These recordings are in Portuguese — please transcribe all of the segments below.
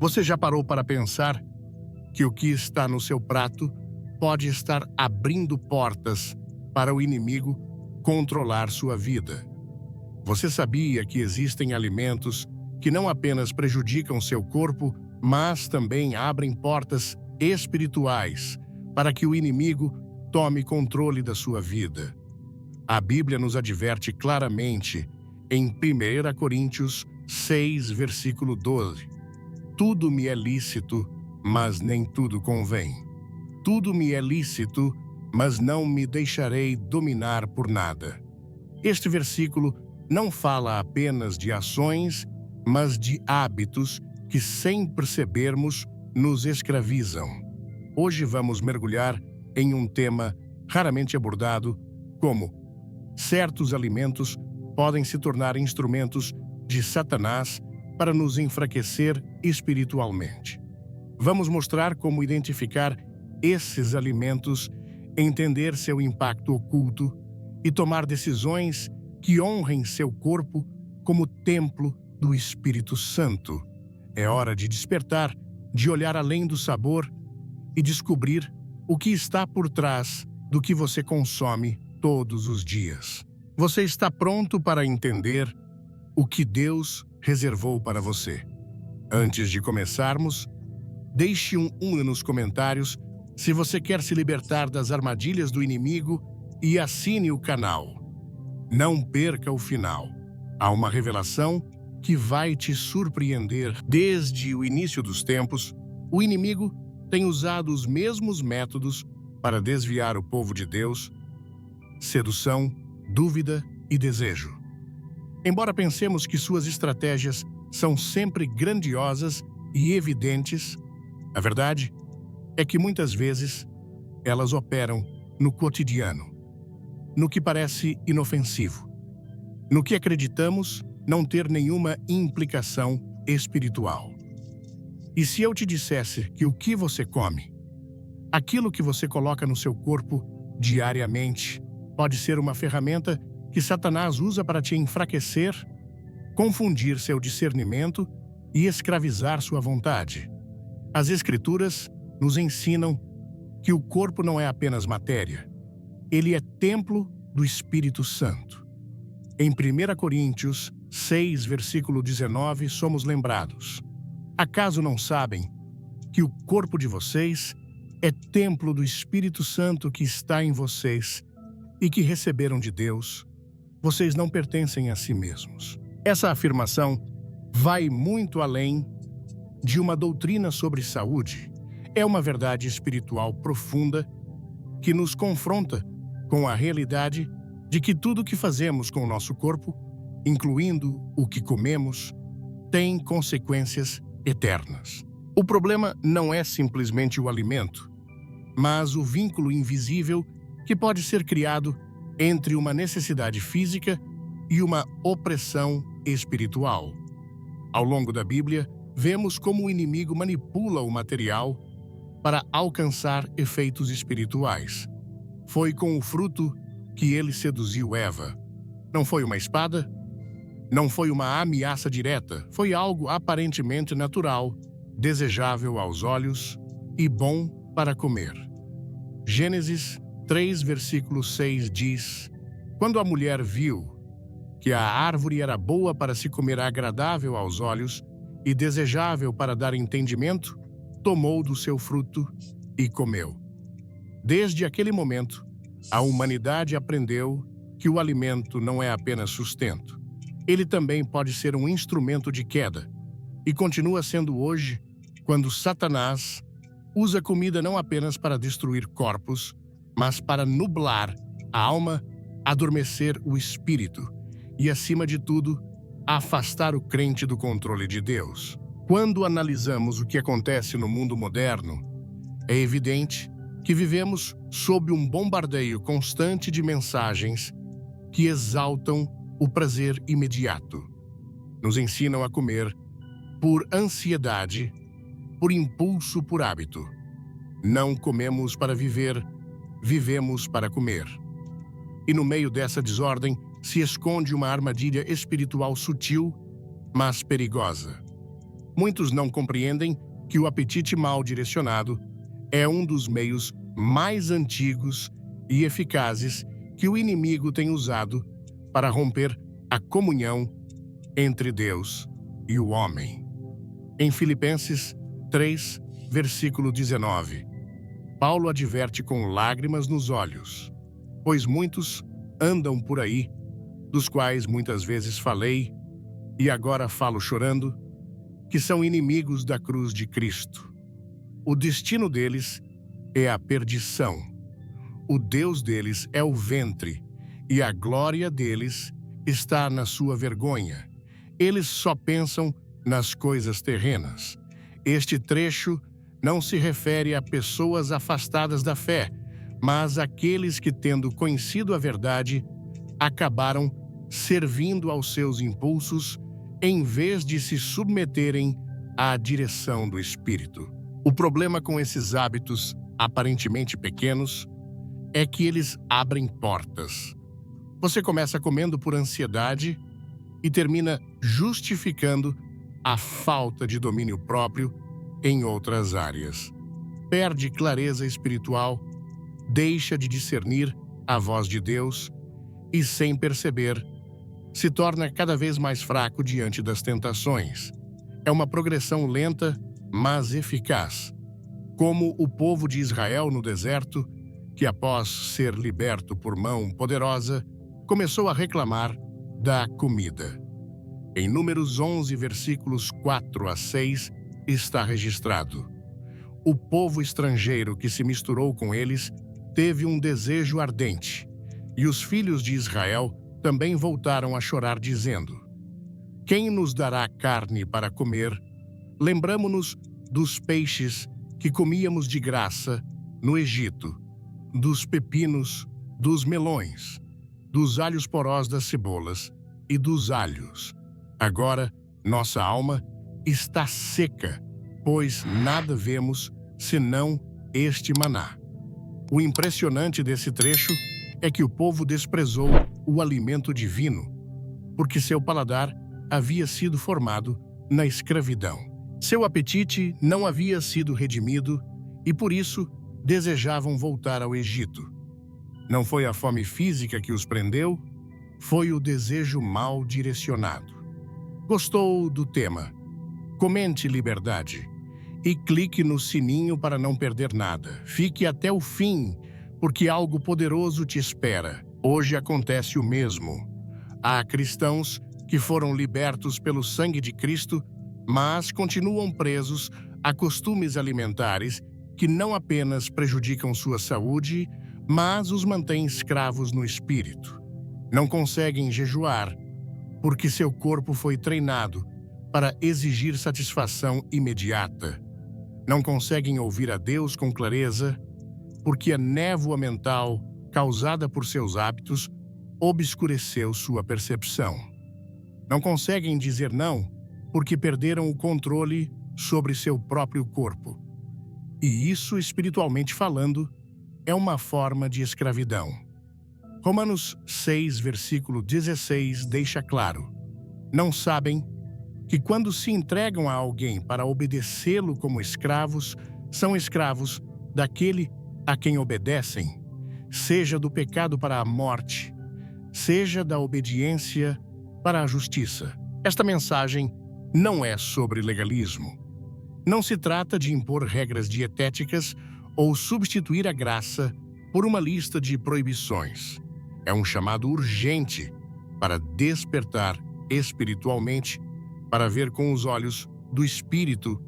Você já parou para pensar que o que está no seu prato pode estar abrindo portas para o inimigo controlar sua vida? Você sabia que existem alimentos que não apenas prejudicam seu corpo, mas também abrem portas espirituais para que o inimigo tome controle da sua vida? A Bíblia nos adverte claramente em 1 Coríntios 6, versículo 12. Tudo me é lícito, mas nem tudo convém. Tudo me é lícito, mas não me deixarei dominar por nada. Este versículo não fala apenas de ações, mas de hábitos que, sem percebermos, nos escravizam. Hoje vamos mergulhar em um tema raramente abordado, como certos alimentos podem se tornar instrumentos de Satanás para nos enfraquecer espiritualmente. Vamos mostrar como identificar esses alimentos, entender seu impacto oculto e tomar decisões que honrem seu corpo como templo do Espírito Santo. É hora de despertar, de olhar além do sabor e descobrir o que está por trás do que você consome todos os dias. Você está pronto para entender o que Deus reservou para você? Antes de começarmos, deixe um nos comentários se você quer se libertar das armadilhas do inimigo e assine o canal. Não perca o final. Há uma revelação que vai te surpreender. Desde o início dos tempos, o inimigo tem usado os mesmos métodos para desviar o povo de Deus: sedução, dúvida e desejo. Embora pensemos que suas estratégias são sempre grandiosas e evidentes, a verdade é que muitas vezes elas operam no cotidiano, no que parece inofensivo, no que acreditamos não ter nenhuma implicação espiritual. E se eu te dissesse que o que você come, aquilo que você coloca no seu corpo diariamente, pode ser uma ferramenta que Satanás usa para te enfraquecer, confundir seu discernimento e escravizar sua vontade? As Escrituras nos ensinam que o corpo não é apenas matéria, ele é templo do Espírito Santo. Em 1 Coríntios 6, versículo 19, somos lembrados: acaso não sabem que o corpo de vocês é templo do Espírito Santo que está em vocês e que receberam de Deus? Vocês não pertencem a si mesmos. Essa afirmação vai muito além de uma doutrina sobre saúde. É uma verdade espiritual profunda que nos confronta com a realidade de que tudo o que fazemos com o nosso corpo, incluindo o que comemos, tem consequências eternas. O problema não é simplesmente o alimento, mas o vínculo invisível que pode ser criado entre uma necessidade física e uma opressão espiritual. Ao longo da Bíblia, vemos como o inimigo manipula o material para alcançar efeitos espirituais. Foi com o fruto que ele seduziu Eva. Não foi uma espada? Não foi uma ameaça direta. Foi algo aparentemente natural, desejável aos olhos e bom para comer. Gênesis 3, versículo 6 diz: quando a mulher viu que a árvore era boa para se comer, agradável aos olhos e desejável para dar entendimento, tomou do seu fruto e comeu. Desde aquele momento, a humanidade aprendeu que o alimento não é apenas sustento. Ele também pode ser um instrumento de queda, e continua sendo hoje, quando Satanás usa comida não apenas para destruir corpos, mas para nublar a alma, adormecer o espírito e, acima de tudo, afastar o crente do controle de Deus. Quando analisamos o que acontece no mundo moderno, é evidente que vivemos sob um bombardeio constante de mensagens que exaltam o prazer imediato. Nos ensinam a comer por ansiedade, por impulso, por hábito. Não comemos para viver, vivemos para comer. E no meio dessa desordem se esconde uma armadilha espiritual sutil, mas perigosa. Muitos não compreendem que o apetite mal direcionado é um dos meios mais antigos e eficazes que o inimigo tem usado para romper a comunhão entre Deus e o homem. Em Filipenses 3, versículo 19, Paulo adverte com lágrimas nos olhos, pois muitos andam por aí, dos quais muitas vezes falei, e agora falo chorando, que são inimigos da cruz de Cristo. O destino deles é a perdição. O Deus deles é o ventre, e a glória deles está na sua vergonha. Eles só pensam nas coisas terrenas. Este trecho não se refere a pessoas afastadas da fé, mas àqueles que, tendo conhecido a verdade, acabaram servindo aos seus impulsos em vez de se submeterem à direção do Espírito. O problema com esses hábitos aparentemente pequenos é que eles abrem portas. Você começa comendo por ansiedade e termina justificando a falta de domínio próprio em outras áreas. Perde clareza espiritual, deixa de discernir a voz de Deus e, sem perceber, se torna cada vez mais fraco diante das tentações. É uma progressão lenta, mas eficaz. Como o povo de Israel no deserto, que após ser liberto por mão poderosa, começou a reclamar da comida. Em Números 11, versículos 4 a 6, está registrado: o povo estrangeiro que se misturou com eles teve um desejo ardente, e os filhos de Israel também voltaram a chorar, dizendo: quem nos dará carne para comer? Lembramo-nos dos peixes que comíamos de graça no Egito, dos pepinos, dos melões, dos alhos porós das cebolas e dos alhos. Agora, nossa alma está seca, pois nada vemos senão este maná. O impressionante desse trecho é que o povo desprezou o alimento divino, porque seu paladar havia sido formado na escravidão. Seu apetite não havia sido redimido e, por isso, desejavam voltar ao Egito. Não foi a fome física que os prendeu, foi o desejo mal direcionado. Gostou do tema? Comente liberdade e clique no sininho para não perder nada. Fique até o fim, porque algo poderoso te espera. Hoje acontece o mesmo. Há cristãos que foram libertos pelo sangue de Cristo, mas continuam presos a costumes alimentares que não apenas prejudicam sua saúde, mas os mantêm escravos no espírito. Não conseguem jejuar, porque seu corpo foi treinado para exigir satisfação imediata. Não conseguem ouvir a Deus com clareza, porque a névoa mental causada por seus hábitos obscureceu sua percepção. Não conseguem dizer não, porque perderam o controle sobre seu próprio corpo. E isso, espiritualmente falando, é uma forma de escravidão. Romanos 6, versículo 16, deixa claro: não sabem que quando se entregam a alguém para obedecê-lo como escravos, são escravos daquele a quem obedecem, seja do pecado para a morte, seja da obediência para a justiça. Esta mensagem não é sobre legalismo. Não se trata de impor regras dietéticas ou substituir a graça por uma lista de proibições. É um chamado urgente para despertar espiritualmente, para ver com os olhos do Espírito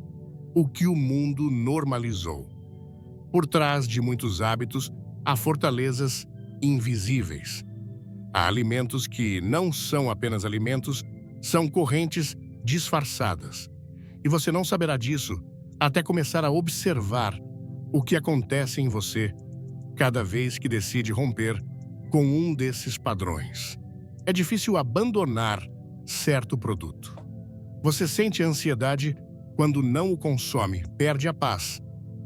o que o mundo normalizou. Por trás de muitos hábitos, há fortalezas invisíveis. Há alimentos que não são apenas alimentos, são correntes disfarçadas. E você não saberá disso até começar a observar o que acontece em você cada vez que decide romper com um desses padrões. É difícil abandonar certo produto. Você sente ansiedade quando não o consome, perde a paz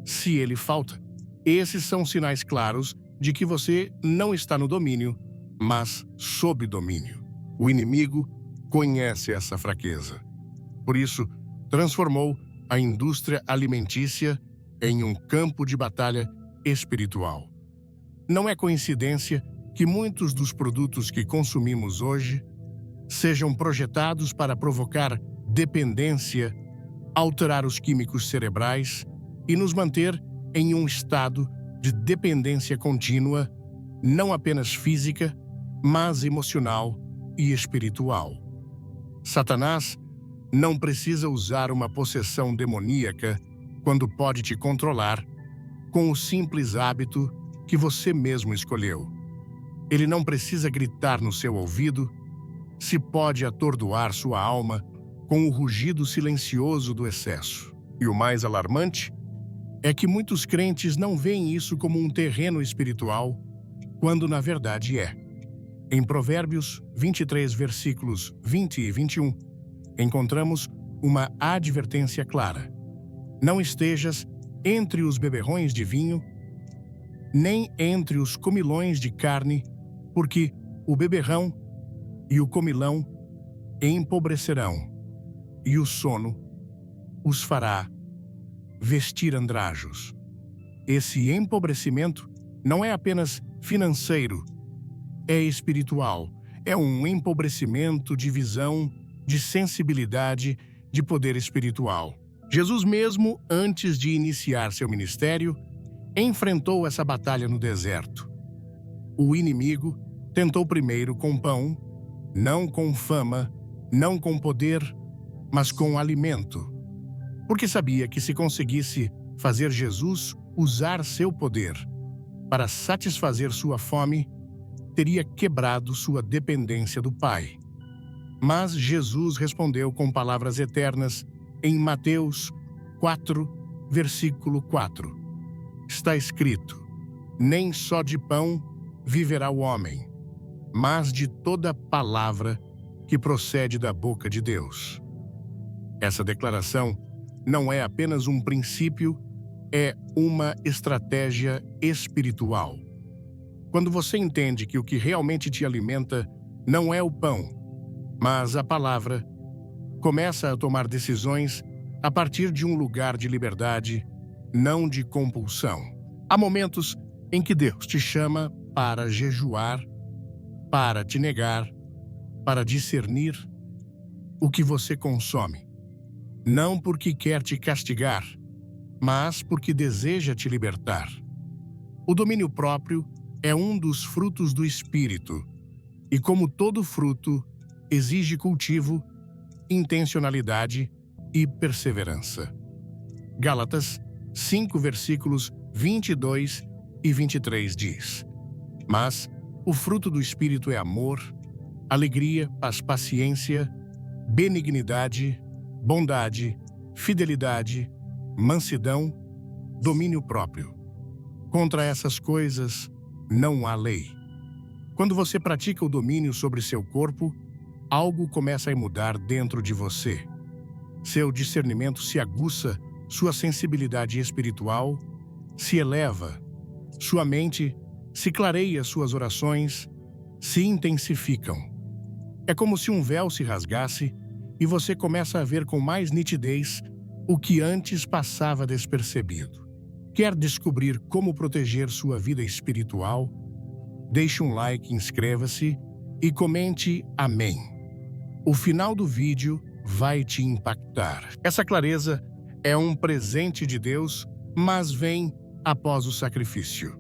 se ele falta. Esses são sinais claros de que você não está no domínio, mas sob domínio. O inimigo conhece essa fraqueza. Por isso, transformou a indústria alimentícia em um campo de batalha espiritual. Não é coincidência que muitos dos produtos que consumimos hoje sejam projetados para provocar dependência, alterar os químicos cerebrais e nos manter em um estado de dependência contínua, não apenas física, mas emocional e espiritual. Satanás não precisa usar uma possessão demoníaca quando pode te controlar com o simples hábito que você mesmo escolheu. Ele não precisa gritar no seu ouvido, se pode atordoar sua alma com o rugido silencioso do excesso. E o mais alarmante é que muitos crentes não veem isso como um terreno espiritual, quando na verdade é. Em Provérbios 23, versículos 20 e 21, encontramos uma advertência clara. Não estejas entre os beberrões de vinho, nem entre os comilões de carne, porque o beberrão e o comilão empobrecerão, e o sono os fará vestir andrajos. Esse empobrecimento não é apenas financeiro, é espiritual. É um empobrecimento de visão, de sensibilidade, de poder espiritual. Jesus mesmo, antes de iniciar seu ministério, enfrentou essa batalha no deserto. O inimigo tentou primeiro com pão, não com fama, não com poder, mas com alimento. Porque sabia que se conseguisse fazer Jesus usar seu poder para satisfazer sua fome, teria quebrado sua dependência do Pai. Mas Jesus respondeu com palavras eternas em Mateus 4, versículo 4. Está escrito: nem só de pão viverá o homem, mas de toda palavra que procede da boca de Deus. Essa declaração não é apenas um princípio, é uma estratégia espiritual. Quando você entende que o que realmente te alimenta não é o pão, mas a palavra, começa a tomar decisões a partir de um lugar de liberdade, não de compulsão. Há momentos em que Deus te chama para jejuar, para te negar, para discernir o que você consome. Não porque quer te castigar, mas porque deseja te libertar. O domínio próprio é um dos frutos do Espírito, e como todo fruto, exige cultivo, intencionalidade e perseverança. Gálatas 5, versículos 22 e 23 diz: mas o fruto do Espírito é amor, alegria, paz, paciência, benignidade, bondade, fidelidade, mansidão, domínio próprio. Contra essas coisas não há lei. Quando você pratica o domínio sobre seu corpo, algo começa a mudar dentro de você. Seu discernimento se aguça, sua sensibilidade espiritual se eleva, sua mente se clareia, suas orações se intensificam. É como se um véu se rasgasse e você começa a ver com mais nitidez o que antes passava despercebido. Quer descobrir como proteger sua vida espiritual? Deixe um like, inscreva-se e comente amém. O final do vídeo vai te impactar. Essa clareza é um presente de Deus, mas vem após o sacrifício.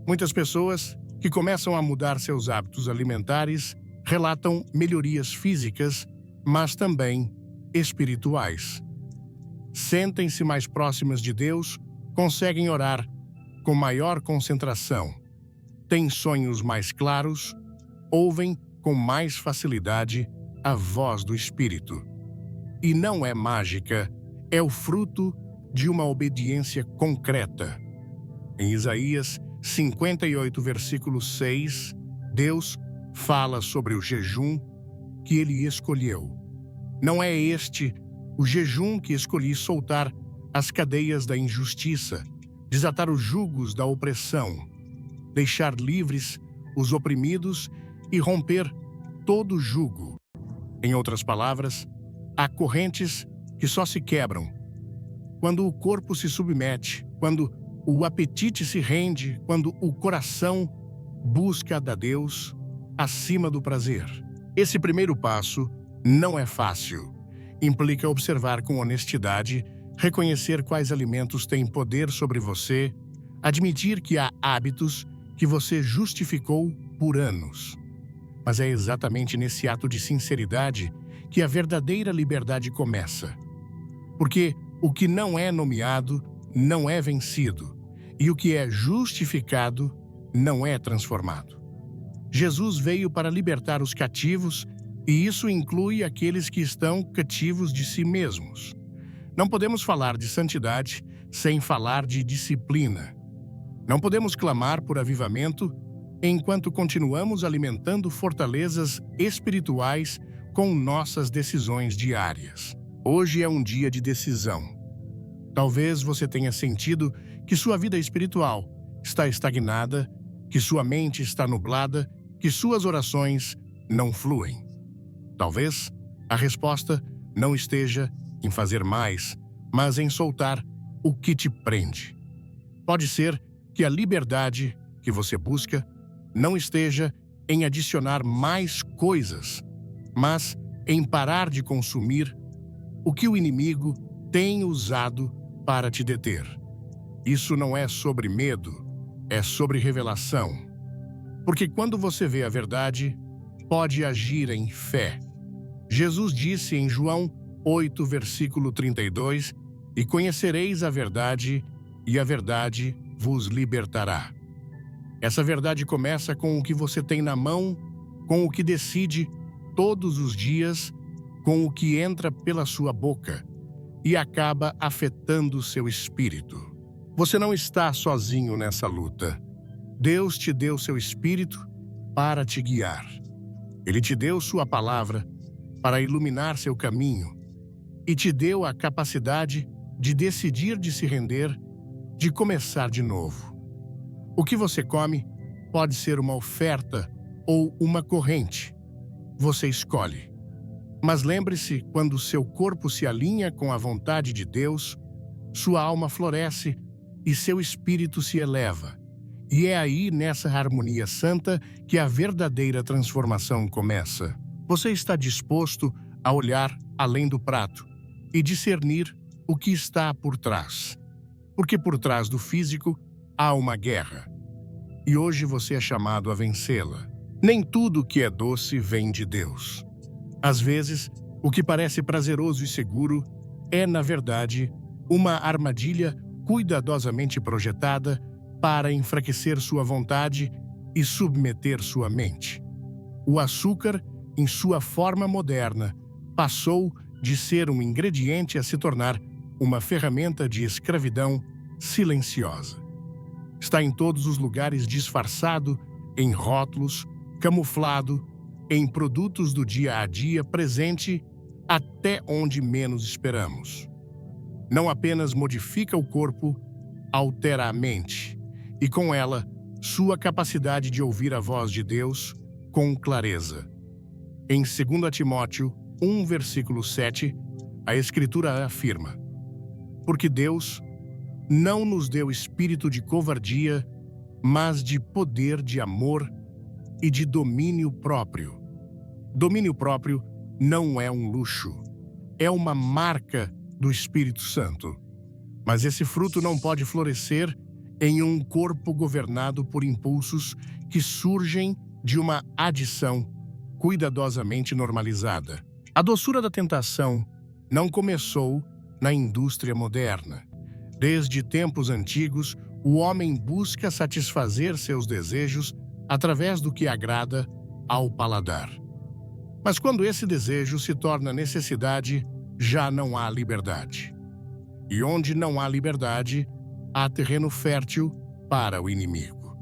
Muitas pessoas que começam a mudar seus hábitos alimentares relatam melhorias físicas, mas também espirituais. Sentem-se mais próximas de Deus, conseguem orar com maior concentração, têm sonhos mais claros, ouvem com mais facilidade a voz do Espírito. E não é mágica, é o fruto de uma obediência concreta. Em Isaías 58, versículo 6, Deus fala sobre o jejum que ele escolheu. Não é este o jejum que escolhi: soltar as cadeias da injustiça, desatar os jugos da opressão, deixar livres os oprimidos e romper todo jugo. Em outras palavras, há correntes que só se quebram quando o corpo se submete, quando o apetite se rende, quando o coração busca a Deus acima do prazer. Esse primeiro passo não é fácil. Implica observar com honestidade, reconhecer quais alimentos têm poder sobre você, admitir que há hábitos que você justificou por anos. Mas é exatamente nesse ato de sinceridade que a verdadeira liberdade começa. Porque o que não é nomeado não é vencido, e o que é justificado não é transformado. Jesus veio para libertar os cativos, e isso inclui aqueles que estão cativos de si mesmos. Não podemos falar de santidade sem falar de disciplina. Não podemos clamar por avivamento enquanto continuamos alimentando fortalezas espirituais com nossas decisões diárias. Hoje é um dia de decisão. Talvez você tenha sentido que sua vida espiritual está estagnada, que sua mente está nublada, que suas orações não fluem. Talvez a resposta não esteja em fazer mais, mas em soltar o que te prende. Pode ser que a liberdade que você busca não esteja em adicionar mais coisas, mas em parar de consumir o que o inimigo tem usado para te deter. Isso não é sobre medo, é sobre revelação. Porque quando você vê a verdade, pode agir em fé. Jesus disse em João 8, versículo 32, "E conhecereis a verdade, e a verdade vos libertará." Essa verdade começa com o que você tem na mão, com o que decide todos os dias, com o que entra pela sua boca e acaba afetando seu espírito. Você não está sozinho nessa luta. Deus te deu seu espírito para te guiar. Ele te deu sua palavra para iluminar seu caminho e te deu a capacidade de decidir de se render, de começar de novo. O que você come pode ser uma oferta ou uma corrente. Você escolhe. Mas lembre-se, quando seu corpo se alinha com a vontade de Deus, sua alma floresce e seu espírito se eleva. E é aí, nessa harmonia santa, que a verdadeira transformação começa. Você está disposto a olhar além do prato e discernir o que está por trás. Porque por trás do físico há uma guerra. E hoje você é chamado a vencê-la. Nem tudo que é doce vem de Deus. Às vezes, o que parece prazeroso e seguro é, na verdade, uma armadilha cuidadosamente projetada para enfraquecer sua vontade e submeter sua mente. O açúcar, em sua forma moderna, passou de ser um ingrediente a se tornar uma ferramenta de escravidão silenciosa. Está em todos os lugares disfarçado, em rótulos, camuflado, em produtos do dia a dia, presente até onde menos esperamos. Não apenas modifica o corpo, altera a mente, e com ela, sua capacidade de ouvir a voz de Deus com clareza. Em 2 Timóteo 1, versículo 7, a Escritura afirma: "Porque Deus não nos deu espírito de covardia, mas de poder, de amor e de domínio próprio." Domínio próprio não é um luxo, é uma marca do Espírito Santo. Mas esse fruto não pode florescer em um corpo governado por impulsos que surgem de uma adição cuidadosamente normalizada. A doçura da tentação não começou na indústria moderna. Desde tempos antigos, o homem busca satisfazer seus desejos através do que agrada ao paladar. Mas quando esse desejo se torna necessidade, já não há liberdade. E onde não há liberdade, há terreno fértil para o inimigo.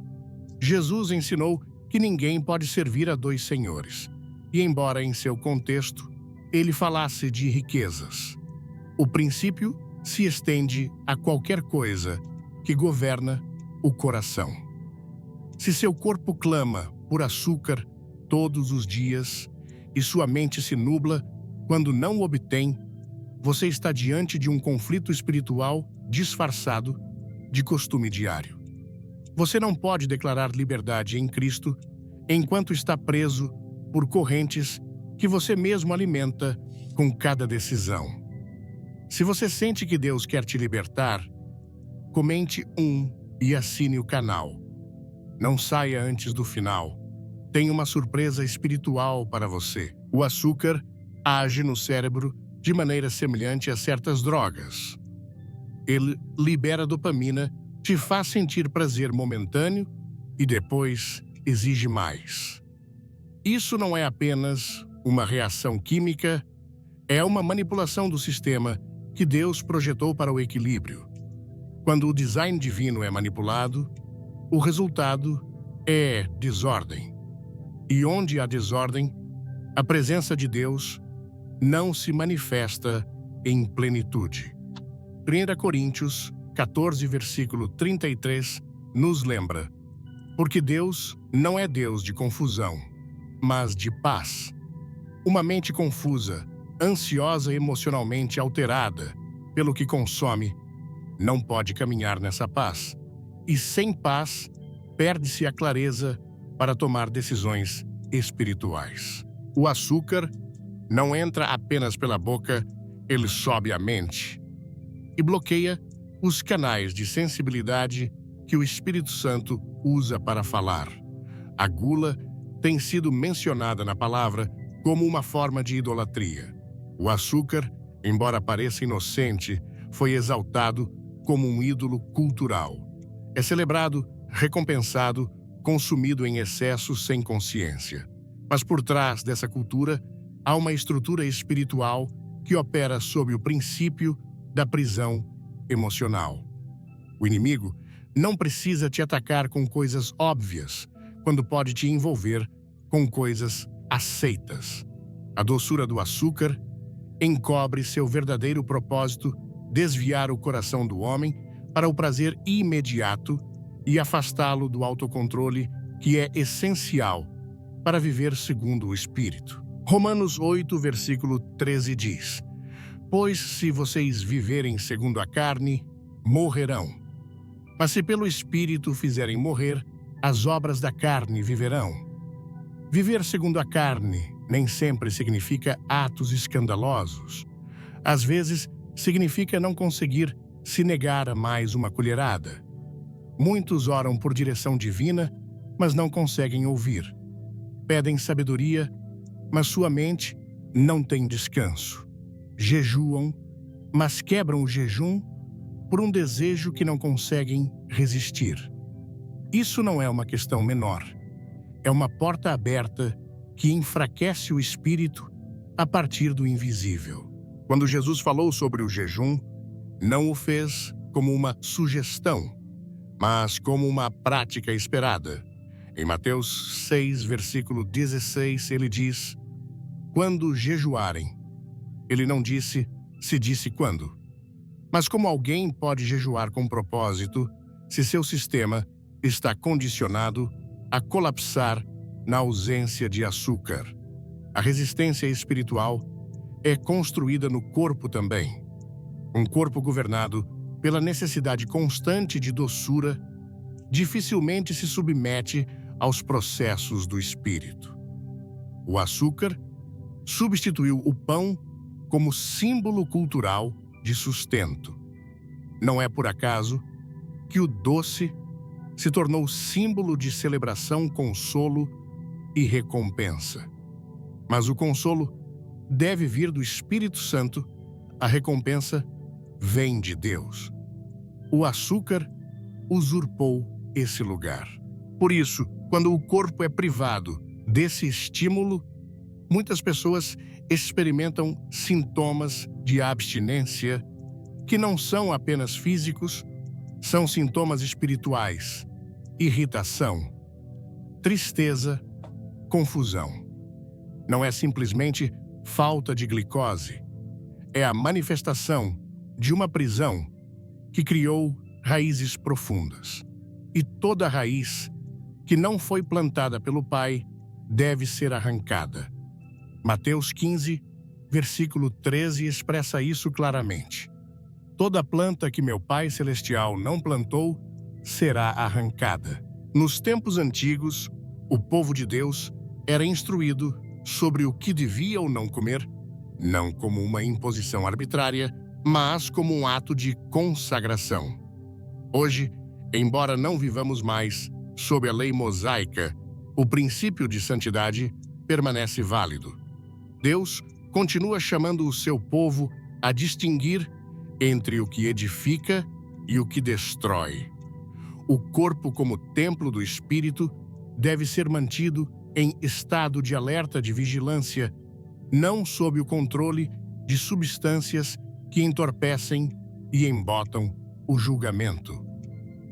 Jesus ensinou que ninguém pode servir a dois senhores, e embora em seu contexto ele falasse de riquezas, o princípio se estende a qualquer coisa que governa o coração. Se seu corpo clama por açúcar todos os dias e sua mente se nubla quando não o obtém, você está diante de um conflito espiritual disfarçado de costume diário. Você não pode declarar liberdade em Cristo enquanto está preso por correntes que você mesmo alimenta com cada decisão. Se você sente que Deus quer te libertar, comente e assine o canal. Não saia antes do final. Tem uma surpresa espiritual para você. O açúcar age no cérebro de maneira semelhante a certas drogas. Ele libera dopamina, te faz sentir prazer momentâneo e depois exige mais. Isso não é apenas uma reação química, é uma manipulação do sistema que Deus projetou para o equilíbrio. Quando o design divino é manipulado, o resultado é desordem. E onde há desordem, a presença de Deus não se manifesta em plenitude. 1 Coríntios 14, versículo 33, nos lembra: porque Deus não é Deus de confusão, mas de paz. Uma mente confusa, ansiosa e emocionalmente alterada pelo que consome, não pode caminhar nessa paz. E sem paz, perde-se a clareza para tomar decisões espirituais. O açúcar não entra apenas pela boca, ele sobe a mente e bloqueia os canais de sensibilidade que o Espírito Santo usa para falar. A gula tem sido mencionada na palavra como uma forma de idolatria. O açúcar, embora pareça inocente, foi exaltado como um ídolo cultural. É celebrado, recompensado, consumido em excesso sem consciência. Mas por trás dessa cultura, há uma estrutura espiritual que opera sob o princípio da prisão emocional. O inimigo não precisa te atacar com coisas óbvias, quando pode te envolver com coisas aceitas. A doçura do açúcar encobre seu verdadeiro propósito, desviar o coração do homem para o prazer imediato e afastá-lo do autocontrole que é essencial para viver segundo o Espírito. Romanos 8, versículo 13 diz: pois se vocês viverem segundo a carne, morrerão. Mas se pelo Espírito fizerem morrer, as obras da carne viverão. Viver segundo a carne nem sempre significa atos escandalosos. Às vezes, significa não conseguir se negar a mais uma colherada. Muitos oram por direção divina, mas não conseguem ouvir. Pedem sabedoria, mas sua mente não tem descanso. Jejuam, mas quebram o jejum por um desejo que não conseguem resistir. Isso não é uma questão menor. É uma porta aberta que enfraquece o espírito a partir do invisível. Quando Jesus falou sobre o jejum, não o fez como uma sugestão, mas como uma prática esperada. Em Mateus 6, versículo 16, ele diz: quando jejuarem. Ele não disse se disse quando. Mas como alguém pode jejuar com propósito se seu sistema está condicionado a colapsar na ausência de açúcar? A resistência espiritual é construída no corpo também. Um corpo governado pela necessidade constante de doçura dificilmente se submete aos processos do espírito. O açúcar substituiu o pão como símbolo cultural de sustento. Não é por acaso que o doce se tornou símbolo de celebração, consolo e recompensa. Mas o consolo deve vir do Espírito Santo, a recompensa vem de Deus. O açúcar usurpou esse lugar. Por isso, quando o corpo é privado desse estímulo, muitas pessoas experimentam sintomas de abstinência que não são apenas físicos, são sintomas espirituais: irritação, tristeza, confusão. Não é simplesmente falta de glicose, é a manifestação de uma prisão que criou raízes profundas. E toda raiz que não foi plantada pelo Pai deve ser arrancada. Mateus 15, versículo 13 expressa isso claramente. Toda planta que meu Pai Celestial não plantou será arrancada. Nos tempos antigos, o povo de Deus era instruído sobre o que devia ou não comer, não como uma imposição arbitrária, mas como um ato de consagração. Hoje, embora não vivamos mais sob a lei mosaica, o princípio de santidade permanece válido. Deus continua chamando o seu povo a distinguir entre o que edifica e o que destrói. O corpo, como templo do Espírito, deve ser mantido em estado de alerta de vigilância, não sob o controle de substâncias que entorpecem e embotam o julgamento.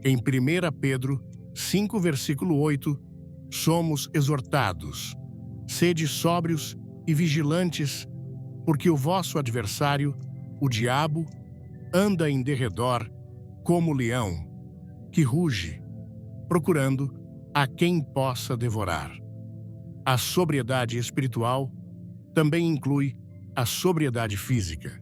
Em 1 Pedro 5, versículo 8, somos exortados: sede sóbrios e vigilantes, porque o vosso adversário, o diabo, anda em derredor como leão, que ruge, procurando a quem possa devorar. A sobriedade espiritual também inclui a sobriedade física.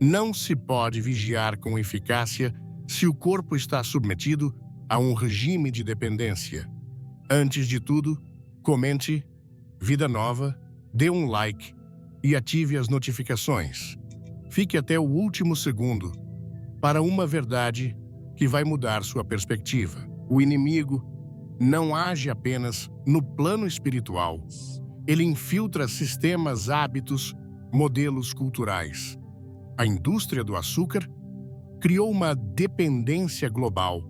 Não se pode vigiar com eficácia se o corpo está submetido a um regime de dependência. Antes de tudo, comente Vida Nova, dê um like e ative as notificações. Fique até o último segundo para uma verdade que vai mudar sua perspectiva. O inimigo não age apenas no plano espiritual. Ele infiltra sistemas, hábitos, modelos culturais. A indústria do açúcar criou uma dependência global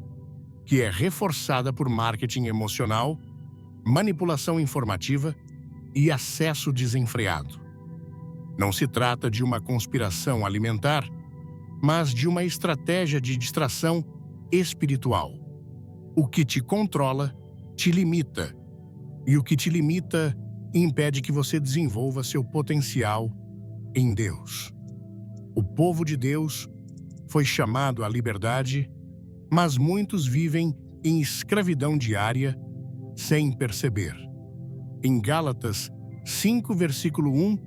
que é reforçada por marketing emocional, manipulação informativa e acesso desenfreado. Não se trata de uma conspiração alimentar, mas de uma estratégia de distração espiritual. O que te controla te limita, e o que te limita impede que você desenvolva seu potencial em Deus. O povo de Deus foi chamado à liberdade, mas muitos vivem em escravidão diária sem perceber. Em Gálatas 5, versículo 1,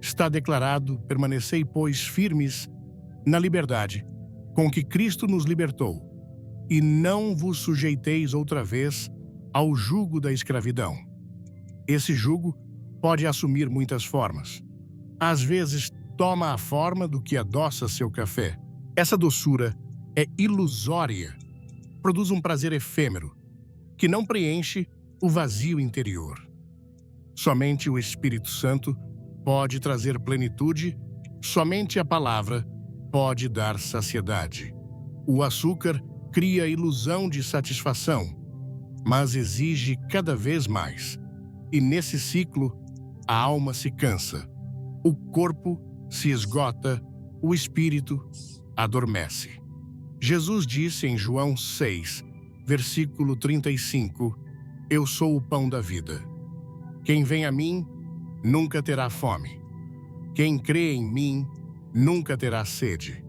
está declarado: permanecei, pois, firmes na liberdade com que Cristo nos libertou, e não vos sujeiteis outra vez ao jugo da escravidão. Esse jugo pode assumir muitas formas. Às vezes, toma a forma do que adoça seu café. Essa doçura é ilusória, produz um prazer efêmero, que não preenche o vazio interior. Somente o Espírito Santo pode trazer plenitude, somente a palavra pode dar saciedade. O açúcar cria a ilusão de satisfação, mas exige cada vez mais. E nesse ciclo, a alma se cansa, o corpo se esgota, o espírito adormece. Jesus disse em João 6, versículo 35, eu sou o pão da vida. Quem vem a mim nunca terá fome. Quem crê em mim nunca terá sede.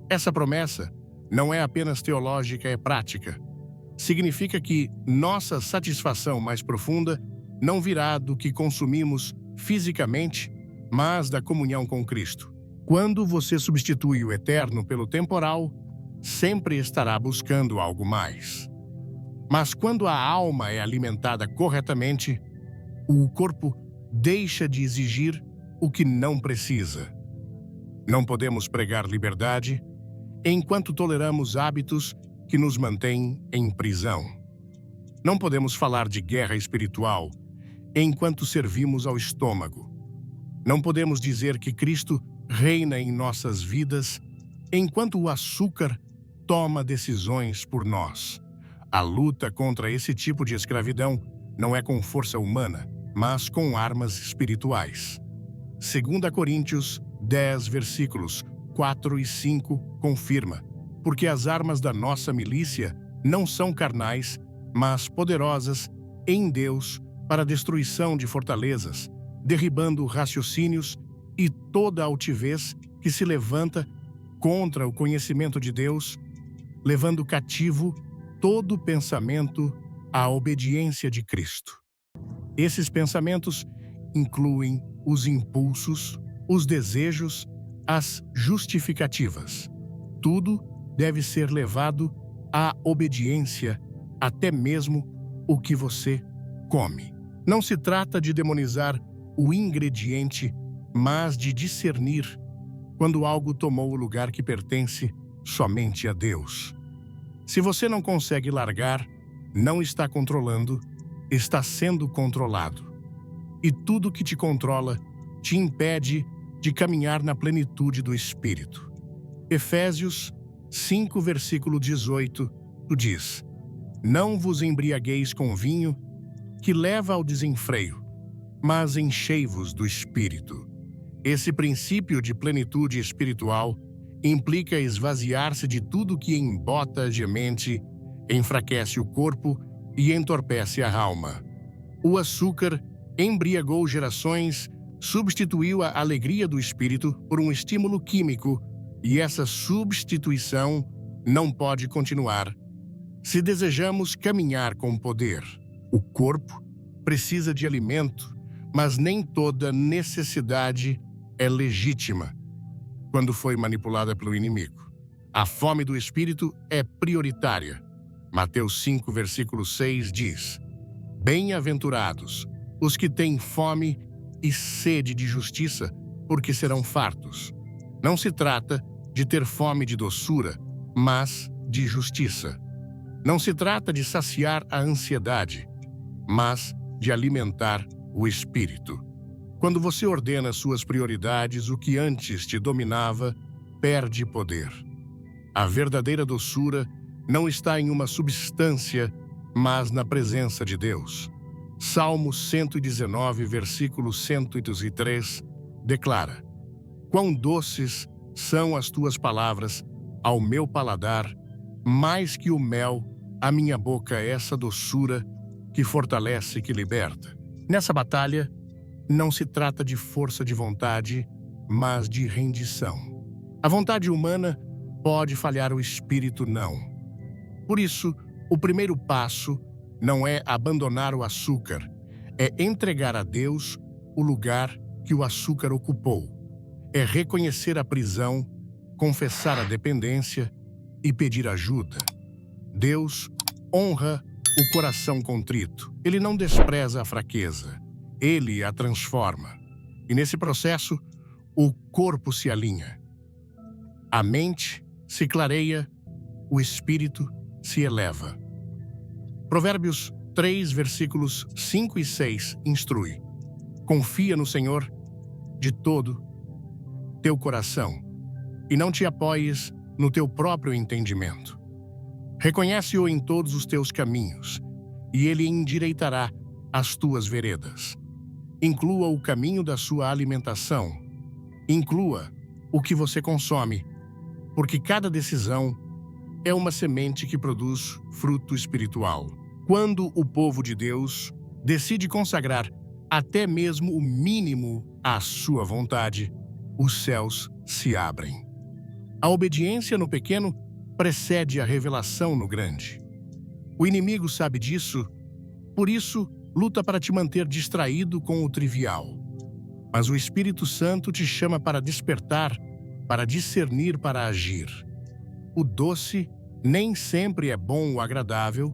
Essa promessa não é apenas teológica, é prática. Significa que nossa satisfação mais profunda não virá do que consumimos fisicamente, mas da comunhão com Cristo. Quando você substitui o eterno pelo temporal, sempre estará buscando algo mais. Mas quando a alma é alimentada corretamente, o corpo deixa de exigir o que não precisa. Não podemos pregar liberdade enquanto toleramos hábitos que nos mantêm em prisão. Não podemos falar de guerra espiritual enquanto servimos ao estômago. Não podemos dizer que Cristo reina em nossas vidas enquanto o açúcar toma decisões por nós. A luta contra esse tipo de escravidão não é com força humana, mas com armas espirituais. 2 Coríntios 10, versículos 4 e 5 confirma: porque as armas da nossa milícia não são carnais, mas poderosas em Deus para a destruição de fortalezas, derribando raciocínios e toda altivez que se levanta contra o conhecimento de Deus, levando cativo todo pensamento à obediência de Cristo. Esses pensamentos incluem os impulsos, os desejos, as justificativas. Tudo deve ser levado à obediência, até mesmo o que você come. Não se trata de demonizar o ingrediente, mas de discernir quando algo tomou o lugar que pertence somente a Deus. Se você não consegue largar, não está controlando, está sendo controlado. E tudo que te controla te impede de caminhar na plenitude do Espírito. Efésios 5, versículo 18, diz: Não vos embriagueis com vinho, que leva ao desenfreio, mas enchei-vos do Espírito. Esse princípio de plenitude espiritual implica esvaziar-se de tudo que embota a mente, enfraquece o corpo e entorpece a alma. O açúcar embriagou gerações, substituiu a alegria do espírito por um estímulo químico, e essa substituição não pode continuar se desejamos caminhar com poder. O corpo precisa de alimento, mas nem toda necessidade é legítima quando foi manipulada pelo inimigo. A fome do espírito é prioritária. Mateus 5, versículo 6 diz: Bem-aventurados os que têm fome e sede de justiça, porque serão fartos. Não se trata de ter fome de doçura, mas de justiça. Não se trata de saciar a ansiedade, mas de alimentar o espírito. Quando você ordena suas prioridades, o que antes te dominava perde poder. A verdadeira doçura não está em uma substância, mas na presença de Deus. Salmo 119, versículo 103, declara: Quão doces são as tuas palavras ao meu paladar, mais que o mel, a minha boca é essa doçura que fortalece e que liberta. Nessa batalha, não se trata de força de vontade, mas de rendição. A vontade humana pode falhar, o espírito não. Por isso, o primeiro passo não é abandonar o açúcar, é entregar a Deus o lugar que o açúcar ocupou. É reconhecer a prisão, confessar a dependência e pedir ajuda. Deus honra o coração contrito. Ele não despreza a fraqueza, ele a transforma. E nesse processo, o corpo se alinha. A mente se clareia, o espírito se eleva. Provérbios 3, versículos 5 e 6 instrui: Confia no Senhor de todo teu coração e não te apoies no teu próprio entendimento. Reconhece-o em todos os teus caminhos e ele endireitará as tuas veredas. Inclua o caminho da sua alimentação. Inclua o que você consome, porque cada decisão é uma semente que produz fruto espiritual. Quando o povo de Deus decide consagrar até mesmo o mínimo à sua vontade, os céus se abrem. A obediência no pequeno precede a revelação no grande. O inimigo sabe disso, por isso luta para te manter distraído com o trivial. Mas o Espírito Santo te chama para despertar, para discernir, para agir. O doce nem sempre é bom ou agradável,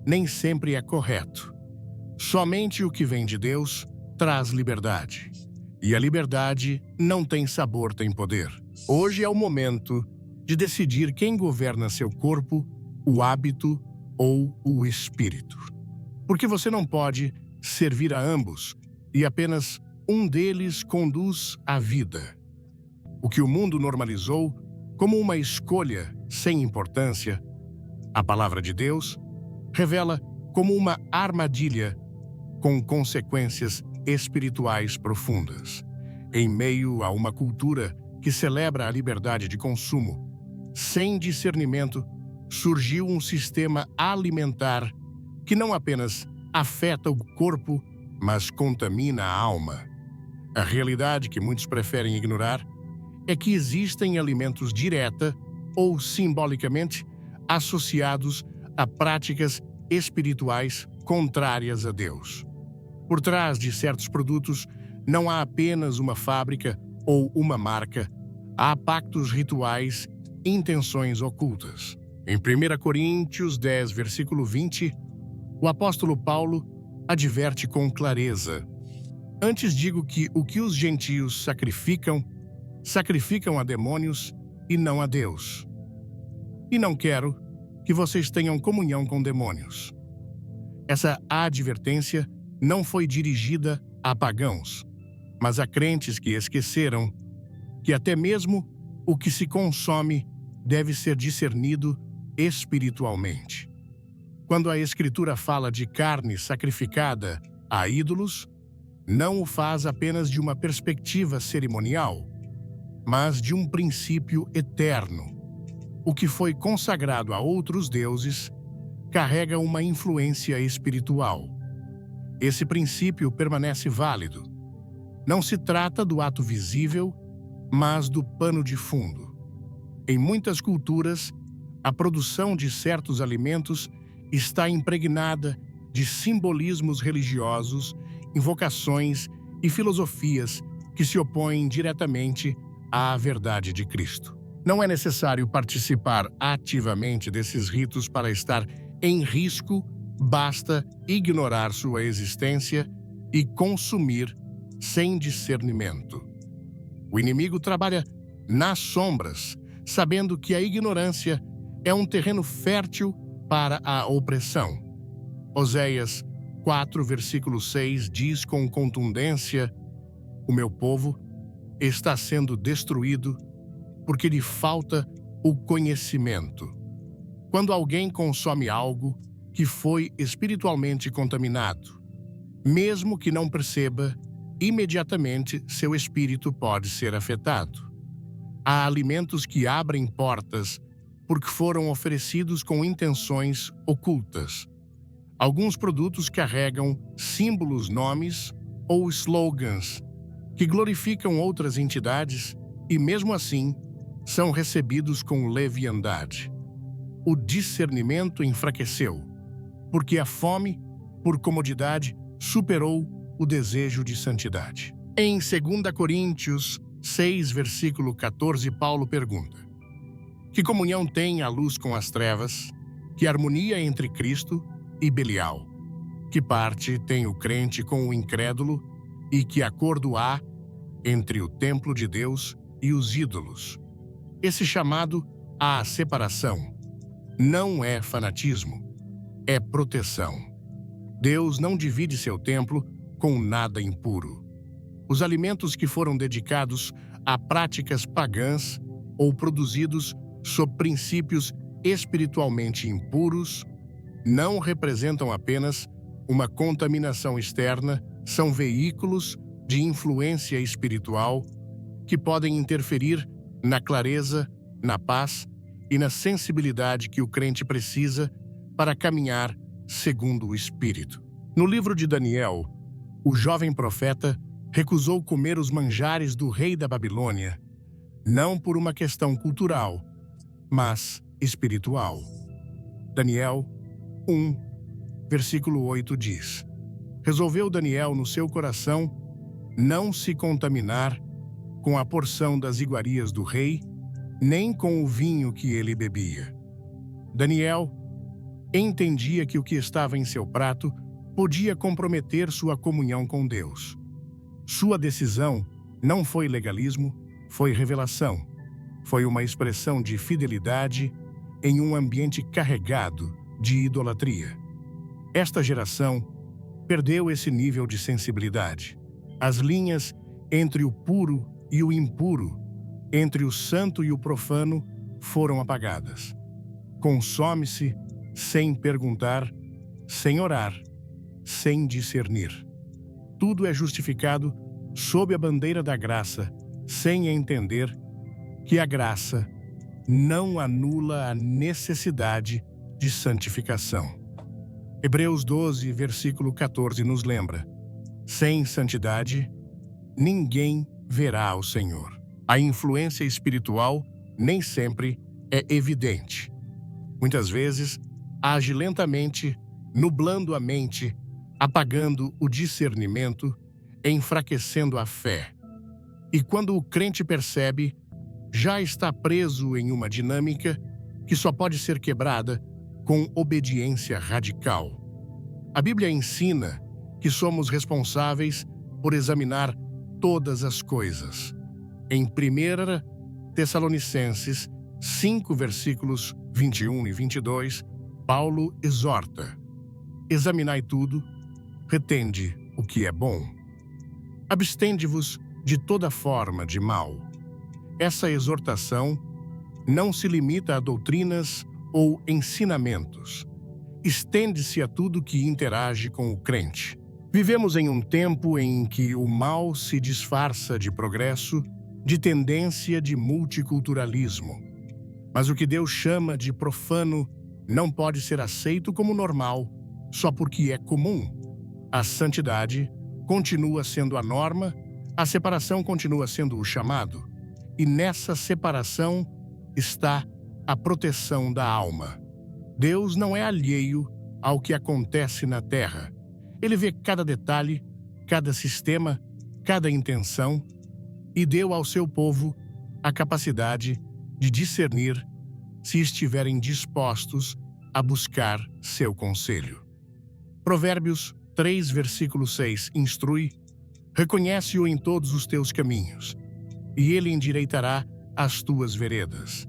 nem sempre é correto. Somente o que vem de Deus traz liberdade. E a liberdade não tem sabor, tem poder. Hoje é o momento de decidir quem governa seu corpo, o hábito ou o espírito. Porque você não pode servir a ambos e apenas um deles conduz a vida. O que o mundo normalizou como uma escolha sem importância, a palavra de Deus revela como uma armadilha com consequências espirituais profundas. Em meio a uma cultura que celebra a liberdade de consumo, sem discernimento, surgiu um sistema alimentar que não apenas afeta o corpo, mas contamina a alma. A realidade que muitos preferem ignorar é que existem alimentos direta ou simbolicamente associados a práticas espirituais contrárias a Deus. Por trás de certos produtos não há apenas uma fábrica ou uma marca, há pactos rituais e intenções ocultas. Em 1 Coríntios 10, versículo 20, o apóstolo Paulo adverte com clareza: antes digo que o que os gentios sacrificam, sacrificam a demônios e não a Deus. E não quero que vocês tenham comunhão com demônios. Essa advertência não foi dirigida a pagãos, mas a crentes que esqueceram que até mesmo o que se consome deve ser discernido espiritualmente. Quando a Escritura fala de carne sacrificada a ídolos, não o faz apenas de uma perspectiva cerimonial, mas de um princípio eterno. O que foi consagrado a outros deuses carrega uma influência espiritual. Esse princípio permanece válido. Não se trata do ato visível, mas do pano de fundo. Em muitas culturas, a produção de certos alimentos está impregnada de simbolismos religiosos, invocações e filosofias que se opõem diretamente à verdade de Cristo. Não é necessário participar ativamente desses ritos para estar em risco, basta ignorar sua existência e consumir sem discernimento. O inimigo trabalha nas sombras, sabendo que a ignorância é um terreno fértil para a opressão. Oséias 4, versículo 6 diz com contundência: o meu povo está sendo destruído porque lhe falta o conhecimento. Quando alguém consome algo que foi espiritualmente contaminado, mesmo que não perceba, imediatamente seu espírito pode ser afetado. Há alimentos que abrem portas porque foram oferecidos com intenções ocultas. Alguns produtos carregam símbolos, nomes ou slogans que glorificam outras entidades e, mesmo assim, são recebidos com leviandade. O discernimento enfraqueceu, porque a fome por comodidade superou o desejo de santidade. Em 2 Coríntios 6, versículo 14, Paulo pergunta: que comunhão tem a luz com as trevas? Que harmonia entre Cristo e Belial? Que parte tem o crente com o incrédulo? E que acordo há entre o templo de Deus e os ídolos? Esse chamado à separação não é fanatismo, é proteção. Deus não divide seu templo com nada impuro. Os alimentos que foram dedicados a práticas pagãs ou produzidos sob princípios espiritualmente impuros não representam apenas uma contaminação externa, são veículos de influência espiritual que podem interferir na clareza, na paz e na sensibilidade que o crente precisa para caminhar segundo o Espírito. No livro de Daniel, o jovem profeta recusou comer os manjares do rei da Babilônia, não por uma questão cultural, mas espiritual. Daniel 1, versículo 8 diz: resolveu Daniel no seu coração não se contaminar com a porção das iguarias do rei, nem com o vinho que ele bebia. Daniel entendia que o que estava em seu prato podia comprometer sua comunhão com Deus. Sua decisão não foi legalismo, foi revelação. Foi uma expressão de fidelidade em um ambiente carregado de idolatria. Esta geração perdeu esse nível de sensibilidade. As linhas entre o puro e o impuro, entre o santo e o profano, foram apagadas. Consome-se sem perguntar, sem orar, sem discernir. Tudo é justificado sob a bandeira da graça, sem entender que a graça não anula a necessidade de santificação. Hebreus 12, versículo 14 nos lembra: sem santidade, ninguém verá o Senhor. A influência espiritual nem sempre é evidente. Muitas vezes, age lentamente, nublando a mente, apagando o discernimento, enfraquecendo a fé. E quando o crente percebe, já está preso em uma dinâmica que só pode ser quebrada com obediência radical. A Bíblia ensina que somos responsáveis por examinar todas as coisas. Em 1 Tessalonicenses 5, versículos 21 e 22, Paulo exorta: examinai tudo, retende o que é bom. Abstende-vos de toda forma de mal. Essa exortação não se limita a doutrinas ou ensinamentos. Estende-se a tudo que interage com o crente. Vivemos em um tempo em que o mal se disfarça de progresso, de tendência de multiculturalismo. Mas o que Deus chama de profano não pode ser aceito como normal, só porque é comum. A santidade continua sendo a norma, a separação continua sendo o chamado, e nessa separação está a proteção da alma. Deus não é alheio ao que acontece na terra. Ele vê cada detalhe, cada sistema, cada intenção, e deu ao seu povo a capacidade de discernir se estiverem dispostos a buscar seu conselho. Provérbios 3, versículo 6 instrui: reconhece-o em todos os teus caminhos, e ele endireitará as tuas veredas.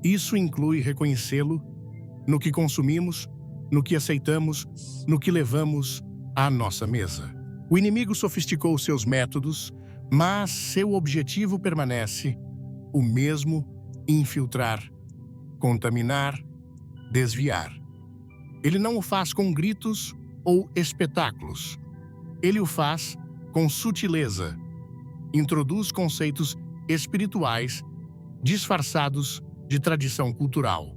Isso inclui reconhecê-lo no que consumimos, no que aceitamos, no que levamos à nossa mesa. O inimigo sofisticou seus métodos, mas seu objetivo permanece o mesmo: infiltrar, contaminar, desviar. Ele não o faz com gritos ou espetáculos. Ele o faz com sutileza. Introduz conceitos espirituais disfarçados de tradição cultural.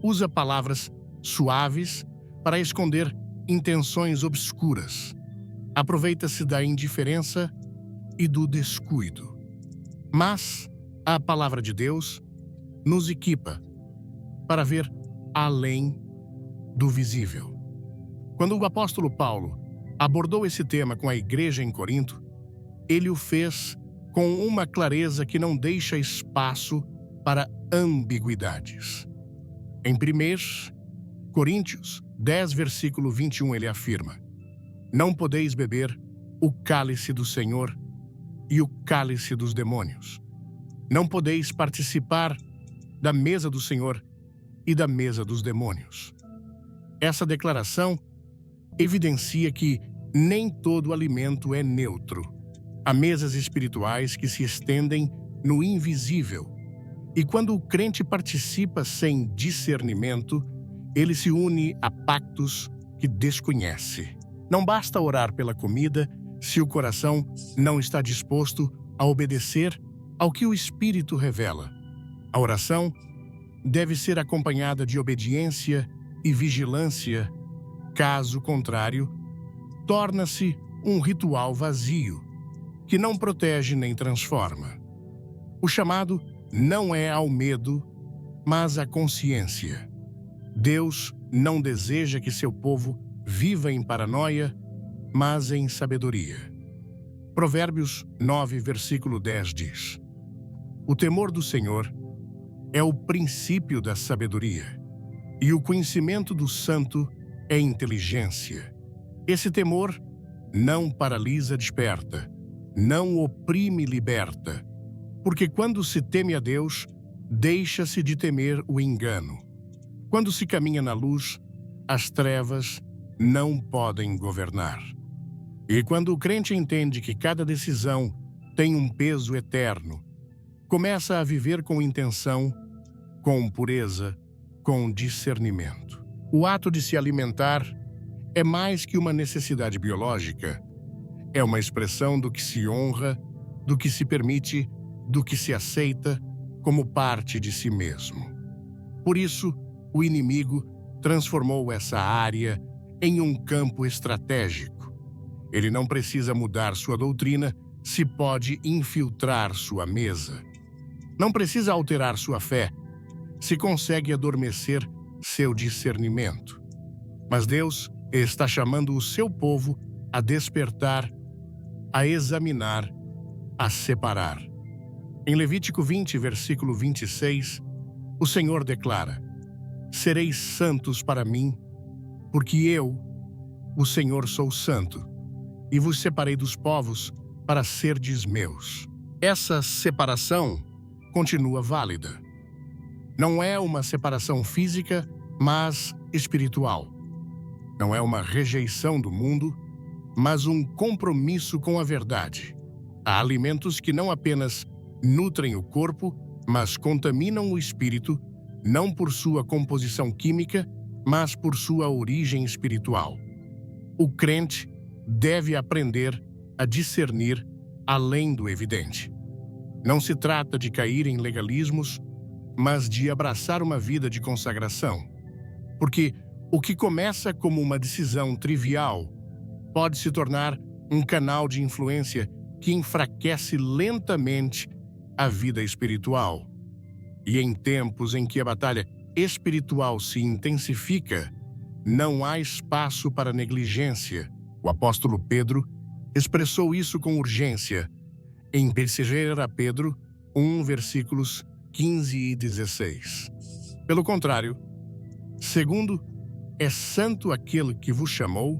Usa palavras suaves para esconder intenções obscuras. Aproveita-se da indiferença e do descuido. Mas a palavra de Deus nos equipa para ver além do visível. Quando o apóstolo Paulo abordou esse tema com a igreja em Corinto, ele o fez com uma clareza que não deixa espaço para ambiguidades. Em 1 Coríntios 10, versículo 21, ele afirma: não podeis beber o cálice do Senhor e o cálice dos demônios. Não podeis participar da mesa do Senhor e da mesa dos demônios. Essa declaração evidencia que nem todo alimento é neutro. Há mesas espirituais que se estendem no invisível. E quando o crente participa sem discernimento, ele se une a pactos que desconhece. Não basta orar pela comida se o coração não está disposto a obedecer ao que o Espírito revela. A oração deve ser acompanhada de obediência e vigilância. Caso contrário, torna-se um ritual vazio, que não protege nem transforma. O chamado não é ao medo, mas à consciência. Deus não deseja que seu povo viva em paranoia, mas em sabedoria. Provérbios 9, versículo 10 diz: o temor do Senhor é o princípio da sabedoria, e o conhecimento do santo é inteligência. Esse temor não paralisa, desperta, não oprime, liberta, porque quando se teme a Deus, deixa-se de temer o engano. Quando se caminha na luz, as trevas não podem governar. E quando o crente entende que cada decisão tem um peso eterno, começa a viver com intenção, com pureza, com discernimento. O ato de se alimentar é mais que uma necessidade biológica. É uma expressão do que se honra, do que se permite, do que se aceita como parte de si mesmo. Por isso, o inimigo transformou essa área em um campo estratégico. Ele não precisa mudar sua doutrina se pode infiltrar sua mesa. Não precisa alterar sua fé se consegue adormecer seu discernimento. Mas Deus está chamando o seu povo a despertar, a examinar, a separar. Em Levítico 20, versículo 26, o Senhor declara: Sereis santos para mim, porque eu, o Senhor, sou santo, e vos separei dos povos para serdes meus. Essa separação continua válida. Não é uma separação física, mas espiritual. Não é uma rejeição do mundo, mas um compromisso com a verdade. Há alimentos que não apenas nutrem o corpo, mas contaminam o espírito, não por sua composição química, mas por sua origem espiritual. O crente deve aprender a discernir além do evidente. Não se trata de cair em legalismos, mas de abraçar uma vida de consagração. Porque o que começa como uma decisão trivial pode se tornar um canal de influência que enfraquece lentamente a vida espiritual. E em tempos em que a batalha espiritual se intensifica, não há espaço para negligência. O apóstolo Pedro expressou isso com urgência em 1 Pedro 1, versículos 15 e 16. Pelo contrário, segundo é santo aquele que vos chamou,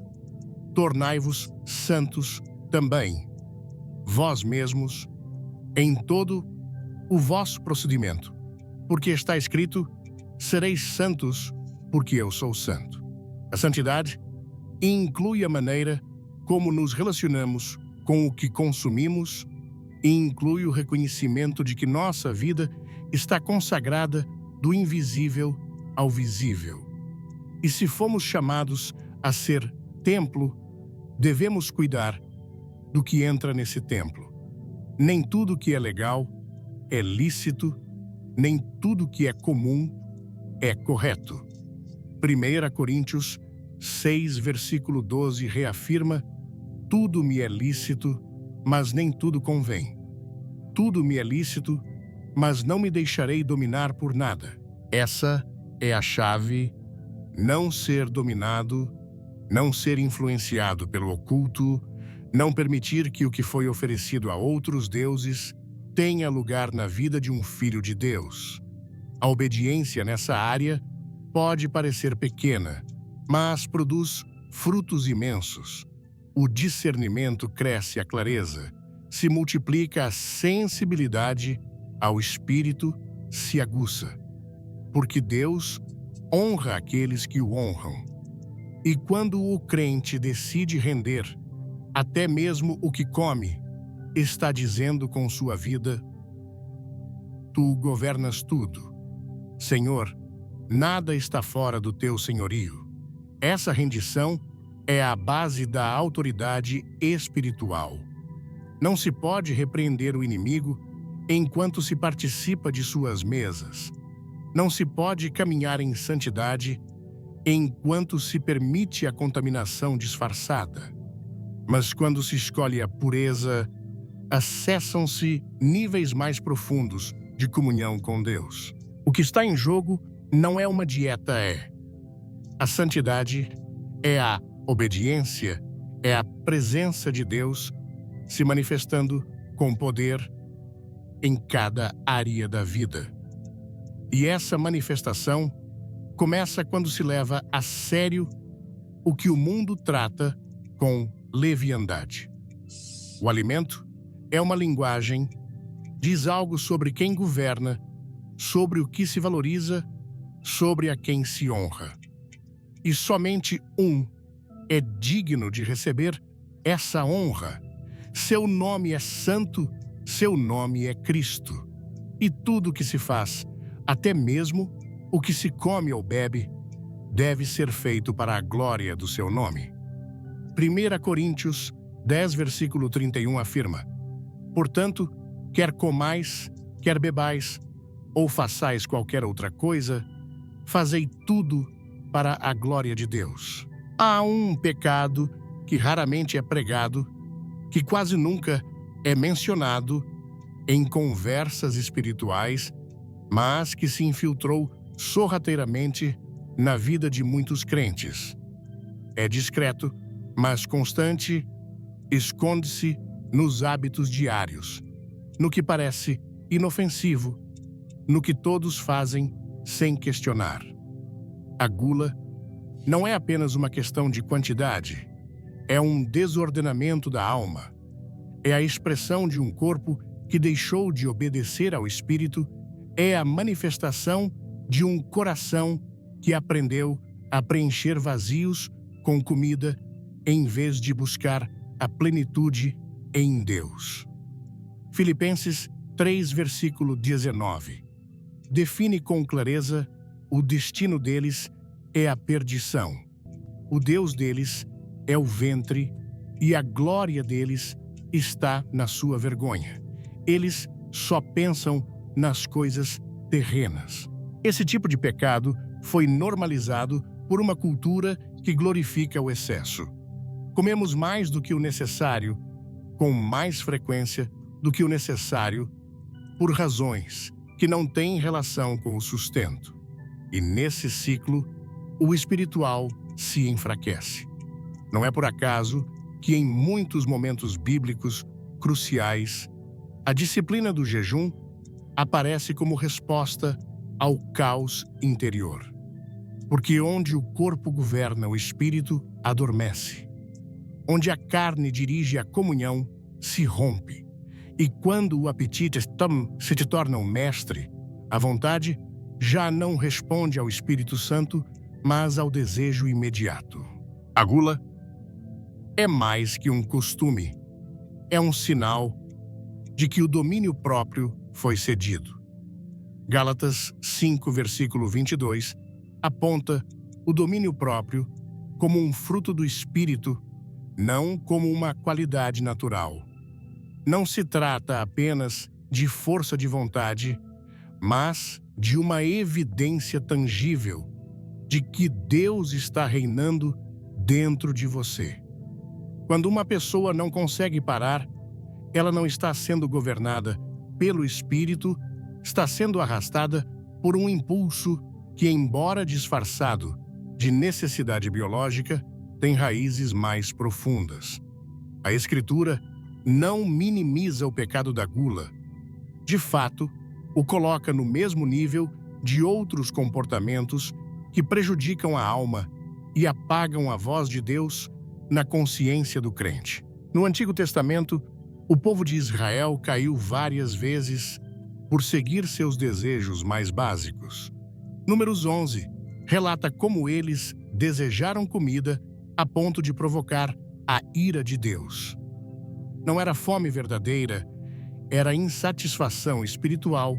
tornai-vos santos também, vós mesmos, em todo o vosso procedimento, porque está escrito: sereis santos, porque eu sou santo. A santidade inclui a maneira como nos relacionamos com o que consumimos e inclui o reconhecimento de que nossa vida está consagrada do invisível ao visível. E se fomos chamados a ser templo, devemos cuidar do que entra nesse templo. Nem tudo que é legal é lícito, nem tudo que é comum é correto. 1 Coríntios 6, versículo 12 reafirma: tudo me é lícito, mas nem tudo convém. Tudo me é lícito, mas não me deixarei dominar por nada. Essa é a chave: não ser dominado, não ser influenciado pelo oculto, não permitir que o que foi oferecido a outros deuses tenha lugar na vida de um filho de Deus. A obediência nessa área pode parecer pequena, mas produz frutos imensos. O discernimento cresce a clareza, se multiplica a sensibilidade, ao espírito se aguça. Porque Deus honra aqueles que o honram. E quando o crente decide render, até mesmo o que come, está dizendo com sua vida: tu governas tudo. Senhor, nada está fora do teu senhorio. Essa rendição é a base da autoridade espiritual. Não se pode repreender o inimigo enquanto se participa de suas mesas. Não se pode caminhar em santidade enquanto se permite a contaminação disfarçada. Mas quando se escolhe a pureza, acessam-se níveis mais profundos de comunhão com Deus. O que está em jogo não é uma dieta, a santidade, é a obediência, é a presença de Deus se manifestando com poder em cada área da vida. E essa manifestação começa quando se leva a sério o que o mundo trata com leviandade. O alimento é uma linguagem, diz algo sobre quem governa, sobre o que se valoriza, sobre a quem se honra. E somente um é digno de receber essa honra. Seu nome é santo, seu nome é Cristo. E tudo o que se faz, até mesmo o que se come ou bebe, deve ser feito para a glória do seu nome. 1 Coríntios 10, versículo 31 afirma: portanto, quer comais, quer bebais, ou façais qualquer outra coisa, fazei tudo para a glória de Deus. Há um pecado que raramente é pregado, que quase nunca é mencionado em conversas espirituais, mas que se infiltrou sorrateiramente na vida de muitos crentes. É discreto, mas constante, esconde-se nos hábitos diários, no que parece inofensivo, no que todos fazem sem questionar. A gula não é apenas uma questão de quantidade, é um desordenamento da alma. É a expressão de um corpo que deixou de obedecer ao espírito, é a manifestação de um coração que aprendeu a preencher vazios com comida em vez de buscar a plenitude em Deus. Filipenses 3, versículo 19. Define com clareza: o destino deles é a perdição. O Deus deles é o ventre e a glória deles está na sua vergonha. Eles só pensam nas coisas terrenas. Esse tipo de pecado foi normalizado por uma cultura que glorifica o excesso. Comemos mais do que o necessário, com mais frequência do que o necessário, por razões que não têm relação com o sustento. E nesse ciclo, o espiritual se enfraquece. Não é por acaso que em muitos momentos bíblicos cruciais, a disciplina do jejum aparece como resposta ao caos interior. Porque onde o corpo governa, o espírito adormece. Onde a carne dirige a comunhão, se rompe. E quando o apetite se te torna um mestre, a vontade já não responde ao Espírito Santo, mas ao desejo imediato. A gula é mais que um costume, é um sinal de que o domínio próprio foi cedido. Gálatas 5, versículo 22, aponta o domínio próprio como um fruto do Espírito, não como uma qualidade natural. Não se trata apenas de força de vontade, mas de uma evidência tangível de que Deus está reinando dentro de você. Quando uma pessoa não consegue parar, ela não está sendo governada pelo Espírito, está sendo arrastada por um impulso que, embora disfarçado de necessidade biológica, tem raízes mais profundas. A Escritura não minimiza o pecado da gula. De fato, o coloca no mesmo nível de outros comportamentos que prejudicam a alma e apagam a voz de Deus na consciência do crente. No Antigo Testamento, o povo de Israel caiu várias vezes por seguir seus desejos mais básicos. Números 11 relata como eles desejaram comida a ponto de provocar a ira de Deus. Não era fome verdadeira, era insatisfação espiritual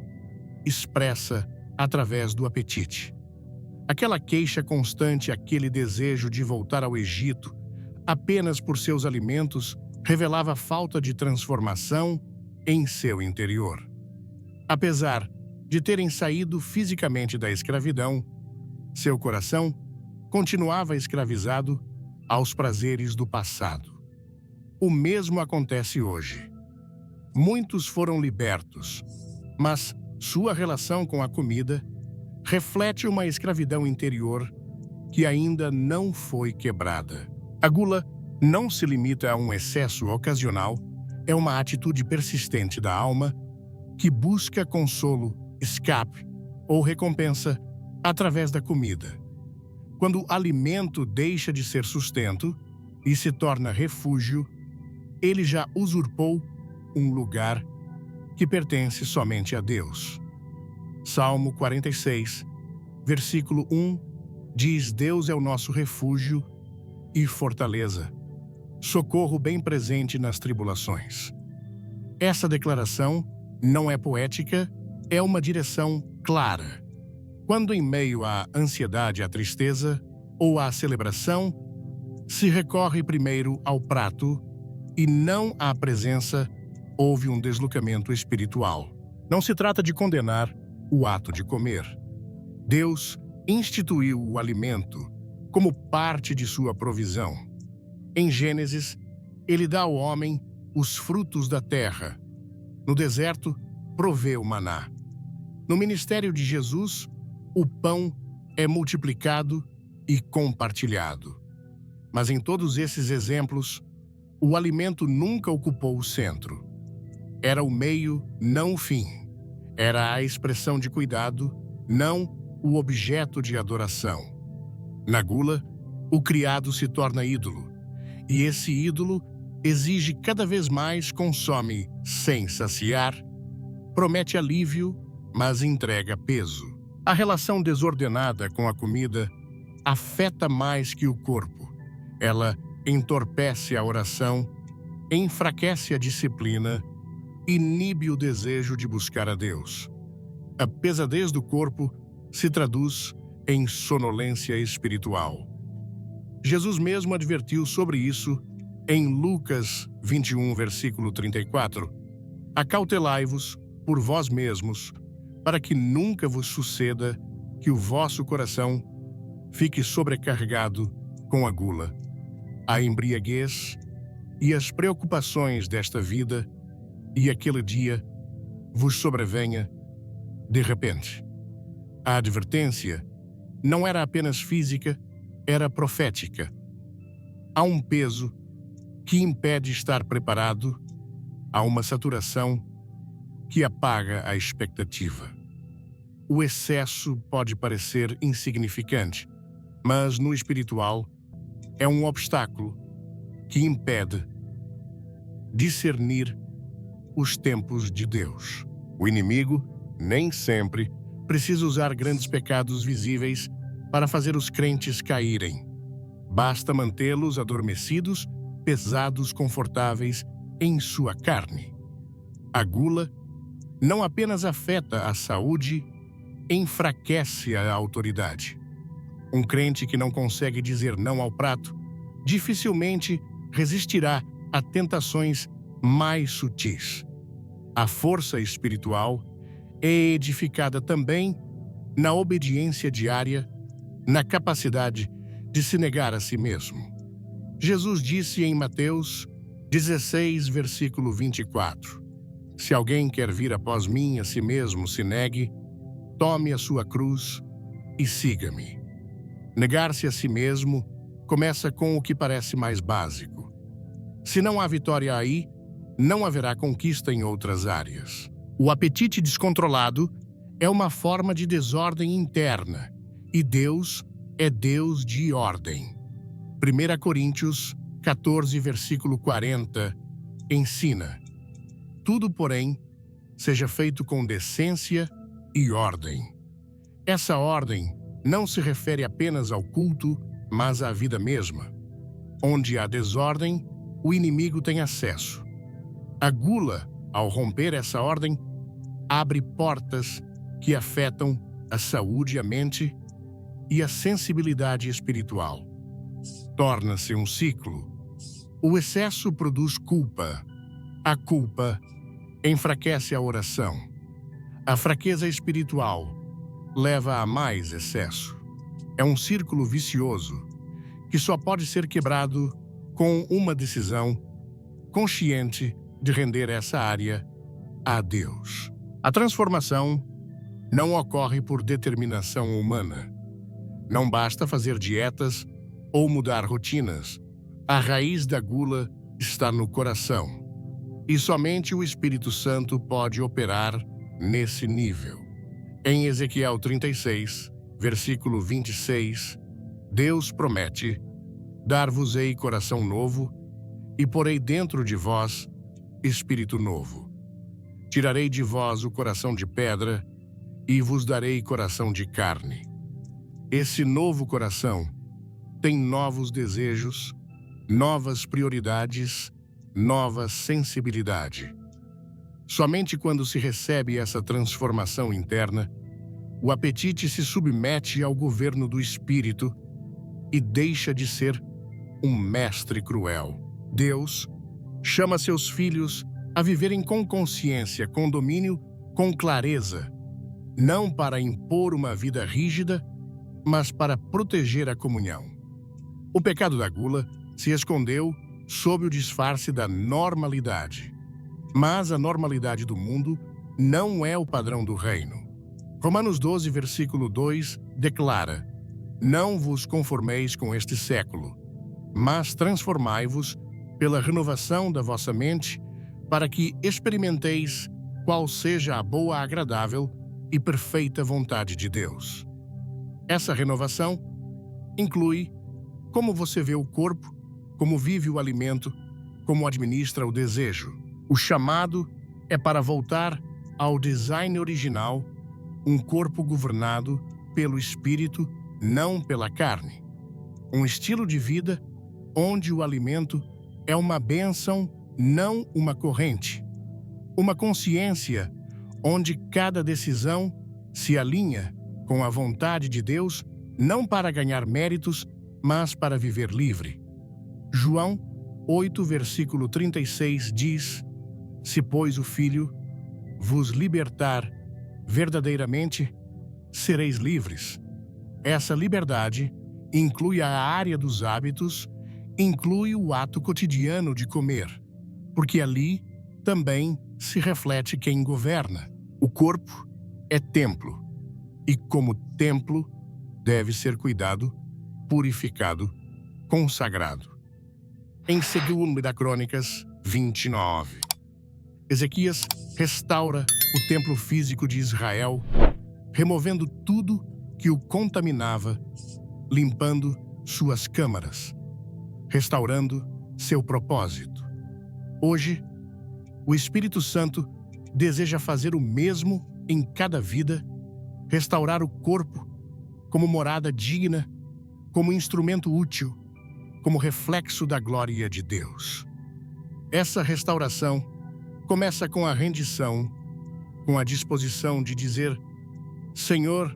expressa através do apetite. Aquela queixa constante, aquele desejo de voltar ao Egito apenas por seus alimentos, revelava falta de transformação em seu interior. Apesar de terem saído fisicamente da escravidão, seu coração continuava escravizado aos prazeres do passado. O mesmo acontece hoje. Muitos foram libertos, mas sua relação com a comida reflete uma escravidão interior que ainda não foi quebrada. A gula não se limita a um excesso ocasional, é uma atitude persistente da alma que busca consolo, escape ou recompensa através da comida. Quando o alimento deixa de ser sustento e se torna refúgio, ele já usurpou um lugar que pertence somente a Deus. Salmo 46, versículo 1, diz: Deus é o nosso refúgio e fortaleza, socorro bem presente nas tribulações. Essa declaração não é poética, é uma direção clara. Quando em meio à ansiedade, à tristeza ou à celebração, se recorre primeiro ao prato e não à presença, houve um deslocamento espiritual. Não se trata de condenar o ato de comer. Deus instituiu o alimento como parte de sua provisão. Em Gênesis, ele dá ao homem os frutos da terra. No deserto, provê o maná. No ministério de Jesus, o pão é multiplicado e compartilhado. Mas em todos esses exemplos, o alimento nunca ocupou o centro. era o meio, não o fim. Era a expressão de cuidado, não o objeto de adoração. Na gula, o criado se torna ídolo, e esse ídolo exige cada vez mais, consome sem saciar, promete alívio, mas entrega peso. A relação desordenada com a comida afeta mais que o corpo. Ela entorpece a oração, enfraquece a disciplina, inibe o desejo de buscar a Deus. A pesadez do corpo se traduz em sonolência espiritual. Jesus mesmo advertiu sobre isso em Lucas 21, versículo 34. Acautelai-vos por vós mesmos, para que nunca vos suceda que o vosso coração fique sobrecarregado com a gula, a embriaguez e as preocupações desta vida, e aquele dia vos sobrevenha de repente. A advertência não era apenas física, era profética. Há um peso que impede estar preparado, há uma saturação que apaga a expectativa. O excesso pode parecer insignificante, mas no espiritual é um obstáculo que impede discernir os tempos de Deus. O inimigo nem sempre precisa usar grandes pecados visíveis para fazer os crentes caírem. Basta mantê-los adormecidos, pesados, confortáveis em sua carne. A gula não apenas afeta a saúde, enfraquece a autoridade. Um crente que não consegue dizer não ao prato dificilmente resistirá a tentações mais sutis. A força espiritual é edificada também na obediência diária, na capacidade de se negar a si mesmo. Jesus disse em Mateus 16, versículo 24: Se alguém quer vir após mim, a si mesmo se negue, tome a sua cruz e siga-me. Negar-se a si mesmo começa com o que parece mais básico. Se não há vitória aí, não haverá conquista em outras áreas. O apetite descontrolado é uma forma de desordem interna, e Deus é Deus de ordem. 1 Coríntios 14, versículo 40, ensina: tudo, porém, seja feito com decência e ordem. Essa ordem não se refere apenas ao culto, mas à vida mesma. Onde há desordem, o inimigo tem acesso. A gula, ao romper essa ordem, abre portas que afetam a saúde, a mente e a sensibilidade espiritual. Torna-se um ciclo. O excesso produz culpa. A culpa enfraquece a oração. A fraqueza espiritual leva a mais excesso. É um círculo vicioso que só pode ser quebrado com uma decisão consciente de render essa área a Deus. A transformação não ocorre por determinação humana. Não basta fazer dietas ou mudar rotinas. A raiz da gula está no coração. E somente o Espírito Santo pode operar nesse nível. Em Ezequiel 36, versículo 26, Deus promete: dar-vos-ei coração novo, e porei dentro de vós espírito novo. Tirarei de vós o coração de pedra, e vos darei coração de carne. Esse novo coração tem novos desejos, novas prioridades, nova sensibilidade. Somente quando se recebe essa transformação interna, o apetite se submete ao governo do Espírito e deixa de ser um mestre cruel. Deus chama seus filhos a viverem com consciência, com domínio, com clareza, não para impor uma vida rígida, mas para proteger a comunhão. O pecado da gula se escondeu sob o disfarce da normalidade. Mas a normalidade do mundo não é o padrão do reino. Romanos 12, versículo 2, declara: não vos conformeis com este século, mas transformai-vos pela renovação da vossa mente, para que experimenteis qual seja a boa, agradável e perfeita vontade de Deus. Essa renovação inclui como você vê o corpo, como vive o alimento, como administra o desejo. O chamado é para voltar ao design original, um corpo governado pelo Espírito, não pela carne. Um estilo de vida onde o alimento é uma bênção, não uma corrente. Uma consciência onde cada decisão se alinha com a vontade de Deus, não para ganhar méritos, mas para viver livre. João 8, versículo 36 diz: Se, pois, o Filho vos libertar verdadeiramente, sereis livres. Essa liberdade inclui a área dos hábitos, inclui o ato cotidiano de comer, porque ali também se reflete quem governa. O corpo é templo, e como templo deve ser cuidado, purificado, consagrado. Em 2 Crônicas 29, Ezequias restaura o templo físico de Israel, removendo tudo que o contaminava, limpando suas câmaras, restaurando seu propósito. Hoje, o Espírito Santo deseja fazer o mesmo em cada vida, restaurar o corpo como morada digna, como instrumento útil, como reflexo da glória de Deus. Essa restauração começa com a rendição, com a disposição de dizer: Senhor,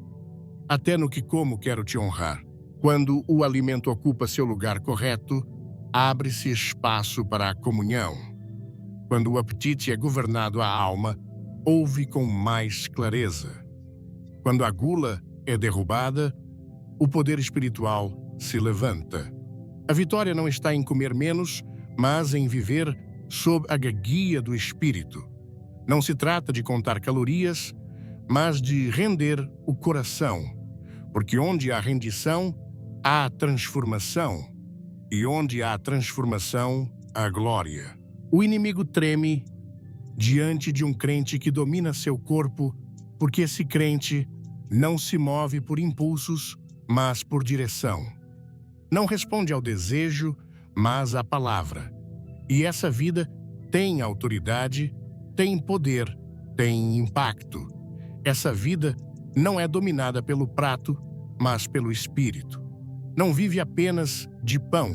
até no que como quero te honrar. Quando o alimento ocupa seu lugar correto, abre-se espaço para a comunhão. Quando o apetite é governado à alma, ouve com mais clareza. Quando a gula é derrubada, o poder espiritual se levanta. A vitória não está em comer menos, mas em viver sob a guia do Espírito. Não se trata de contar calorias, mas de render o coração, porque onde há rendição, há transformação, e onde há transformação, há glória. O inimigo treme diante de um crente que domina seu corpo, porque esse crente não se move por impulsos, mas por direção. Não responde ao desejo, mas à palavra. E essa vida tem autoridade, tem poder, tem impacto. Essa vida não é dominada pelo prato, mas pelo Espírito. Não vive apenas de pão,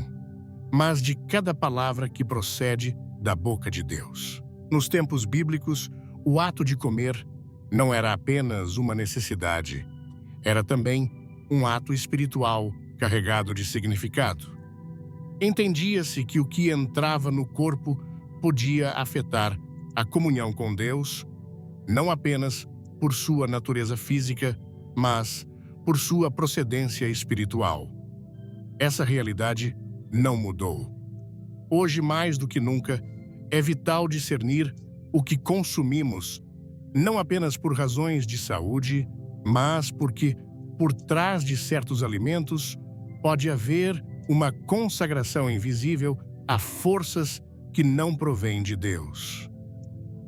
mas de cada palavra que procede da boca de Deus. Nos tempos bíblicos, o ato de comer não era apenas uma necessidade, era também um ato espiritual carregado de significado. Entendia-se que o que entrava no corpo podia afetar a comunhão com Deus, não apenas por sua natureza física, mas por sua procedência espiritual. Essa realidade não mudou. Hoje, mais do que nunca, é vital discernir o que consumimos, não apenas por razões de saúde, mas porque, por trás de certos alimentos, pode haver uma consagração invisível a forças que não provêm de Deus.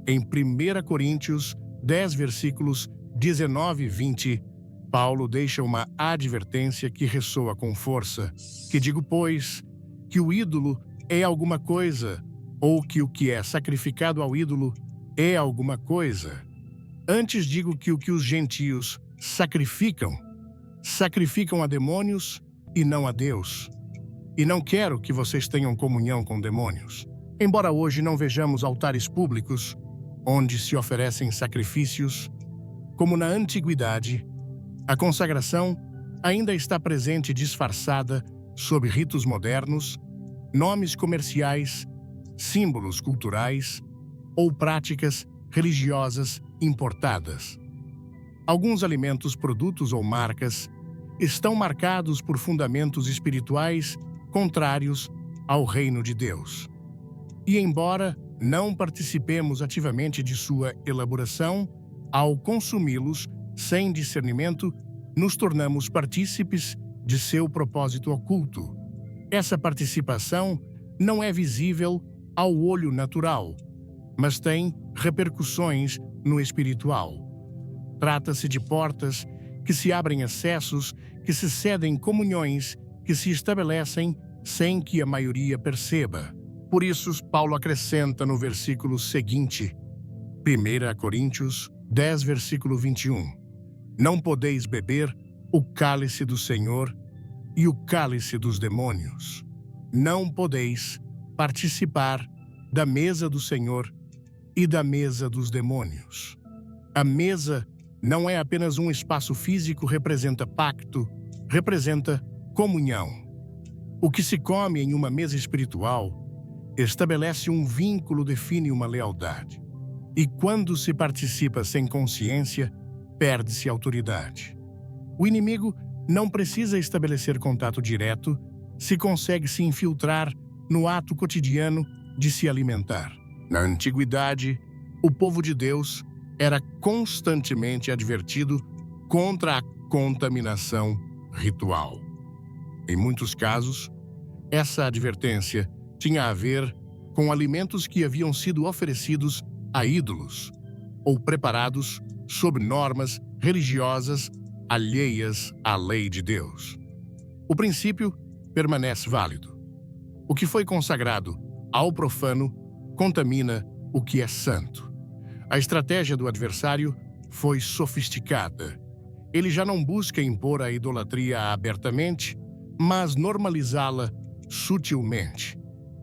Em 1 Coríntios 10, versículos 19 e 20, Paulo deixa uma advertência que ressoa com força, que digo, pois, que o ídolo é alguma coisa, ou que o que é sacrificado ao ídolo é alguma coisa. Antes digo que o que os gentios sacrificam a demônios e não a Deus. E não quero que vocês tenham comunhão com demônios. Embora hoje não vejamos altares públicos, onde se oferecem sacrifícios, como na antiguidade, a consagração ainda está presente disfarçada sob ritos modernos, nomes comerciais, símbolos culturais ou práticas religiosas importadas. Alguns alimentos, produtos ou marcas estão marcados por fundamentos espirituais contrários ao reino de Deus. E embora não participemos ativamente de sua elaboração, ao consumi-los sem discernimento, nos tornamos partícipes de seu propósito oculto. Essa participação não é visível ao olho natural, mas tem repercussões no espiritual. Trata-se de portas que se abrem acessos, que se cedem comunhões, que se estabelecem sem que a maioria perceba. Por isso, Paulo acrescenta no versículo seguinte, 1 Coríntios 10, versículo 21, não podeis beber o cálice do Senhor e o cálice dos demônios. Não podeis participar da mesa do Senhor e da mesa dos demônios. A mesa não é apenas um espaço físico, representa pacto, representa comunhão. O que se come em uma mesa espiritual estabelece um vínculo, define uma lealdade. E quando se participa sem consciência, perde-se autoridade. O inimigo não precisa estabelecer contato direto se consegue se infiltrar no ato cotidiano de se alimentar. Na antiguidade, o povo de Deus era constantemente advertido contra a contaminação ritual. Em muitos casos, essa advertência tinha a ver com alimentos que haviam sido oferecidos a ídolos ou preparados sob normas religiosas alheias à lei de Deus. O princípio permanece válido. O que foi consagrado ao profano contamina o que é santo. A estratégia do adversário foi sofisticada. Ele já não busca impor a idolatria abertamente, mas normalizá-la sutilmente.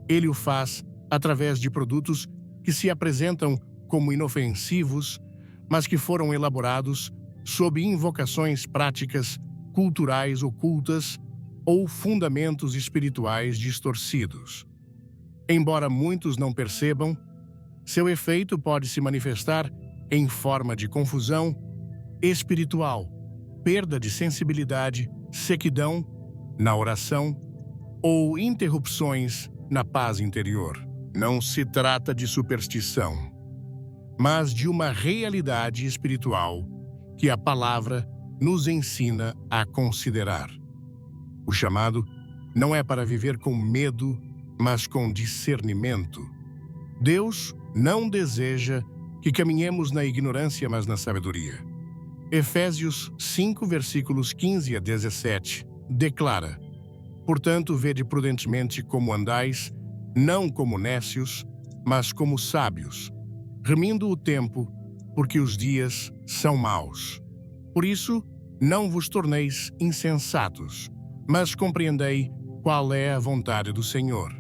Ele o faz através de produtos que se apresentam como inofensivos, mas que foram elaborados sob invocações práticas culturais ocultas ou fundamentos espirituais distorcidos. Embora muitos não percebam, seu efeito pode se manifestar em forma de confusão espiritual, perda de sensibilidade, sequidão na oração ou interrupções na paz interior. Não se trata de superstição, mas de uma realidade espiritual que a palavra nos ensina a considerar. O chamado não é para viver com medo, mas com discernimento. Deus não deseja que caminhemos na ignorância, mas na sabedoria. Efésios 5, versículos 15 a 17, declara: portanto, vede prudentemente como andais, não como nécios, mas como sábios, remindo o tempo, porque os dias são maus. Por isso, não vos torneis insensatos, mas compreendei qual é a vontade do Senhor.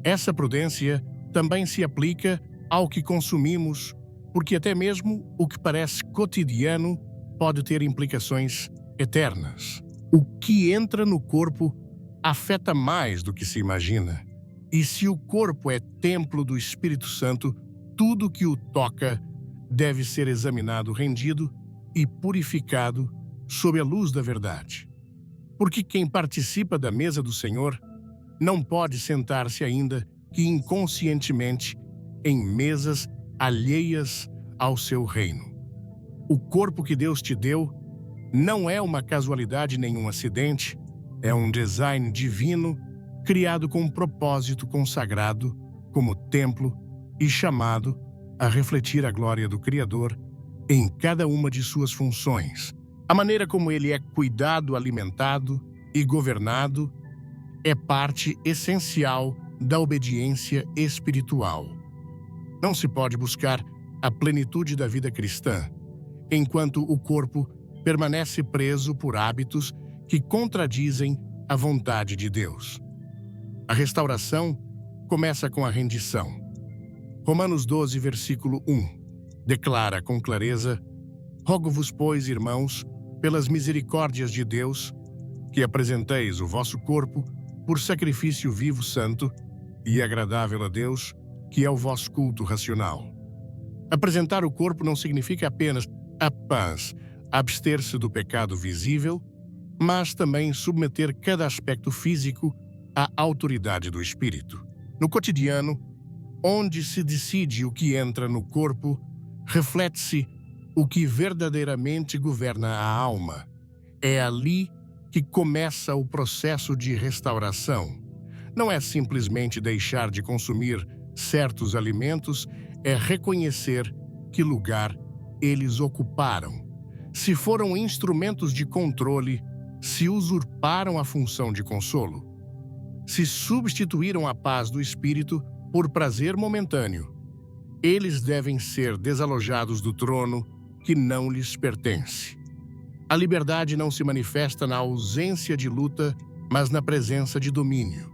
Essa prudência também se aplica ao que consumimos, porque até mesmo o que parece cotidiano pode ter implicações eternas. O que entra no corpo afeta mais do que se imagina. E se o corpo é templo do Espírito Santo, tudo que o toca deve ser examinado, rendido e purificado sob a luz da verdade. Porque quem participa da mesa do Senhor não pode sentar-se ainda que inconscientemente em mesas alheias ao seu reino. O corpo que Deus te deu não é uma casualidade nem um acidente, é um design divino criado com um propósito consagrado como templo e chamado a refletir a glória do Criador em cada uma de suas funções. A maneira como ele é cuidado, alimentado e governado é parte essencial da obediência espiritual. Não se pode buscar a plenitude da vida cristã enquanto o corpo permanece preso por hábitos que contradizem a vontade de Deus. A restauração começa com a rendição. Romanos 12, versículo 1, declara com clareza: rogo-vos, pois, irmãos, pelas misericórdias de Deus, que apresenteis o vosso corpo por sacrifício vivo, santo e agradável a Deus, que é o vosso culto racional. Apresentar o corpo não significa apenas abster-se do pecado visível, mas também submeter cada aspecto físico à autoridade do Espírito. No cotidiano, onde se decide o que entra no corpo, reflete-se o que verdadeiramente governa a alma. É ali que começa o processo de restauração. Não é simplesmente deixar de consumir certos alimentos, é reconhecer que lugar eles ocuparam. Se foram instrumentos de controle, se usurparam a função de consolo, se substituíram a paz do espírito por prazer momentâneo, eles devem ser desalojados do trono que não lhes pertence. A liberdade não se manifesta na ausência de luta, mas na presença de domínio.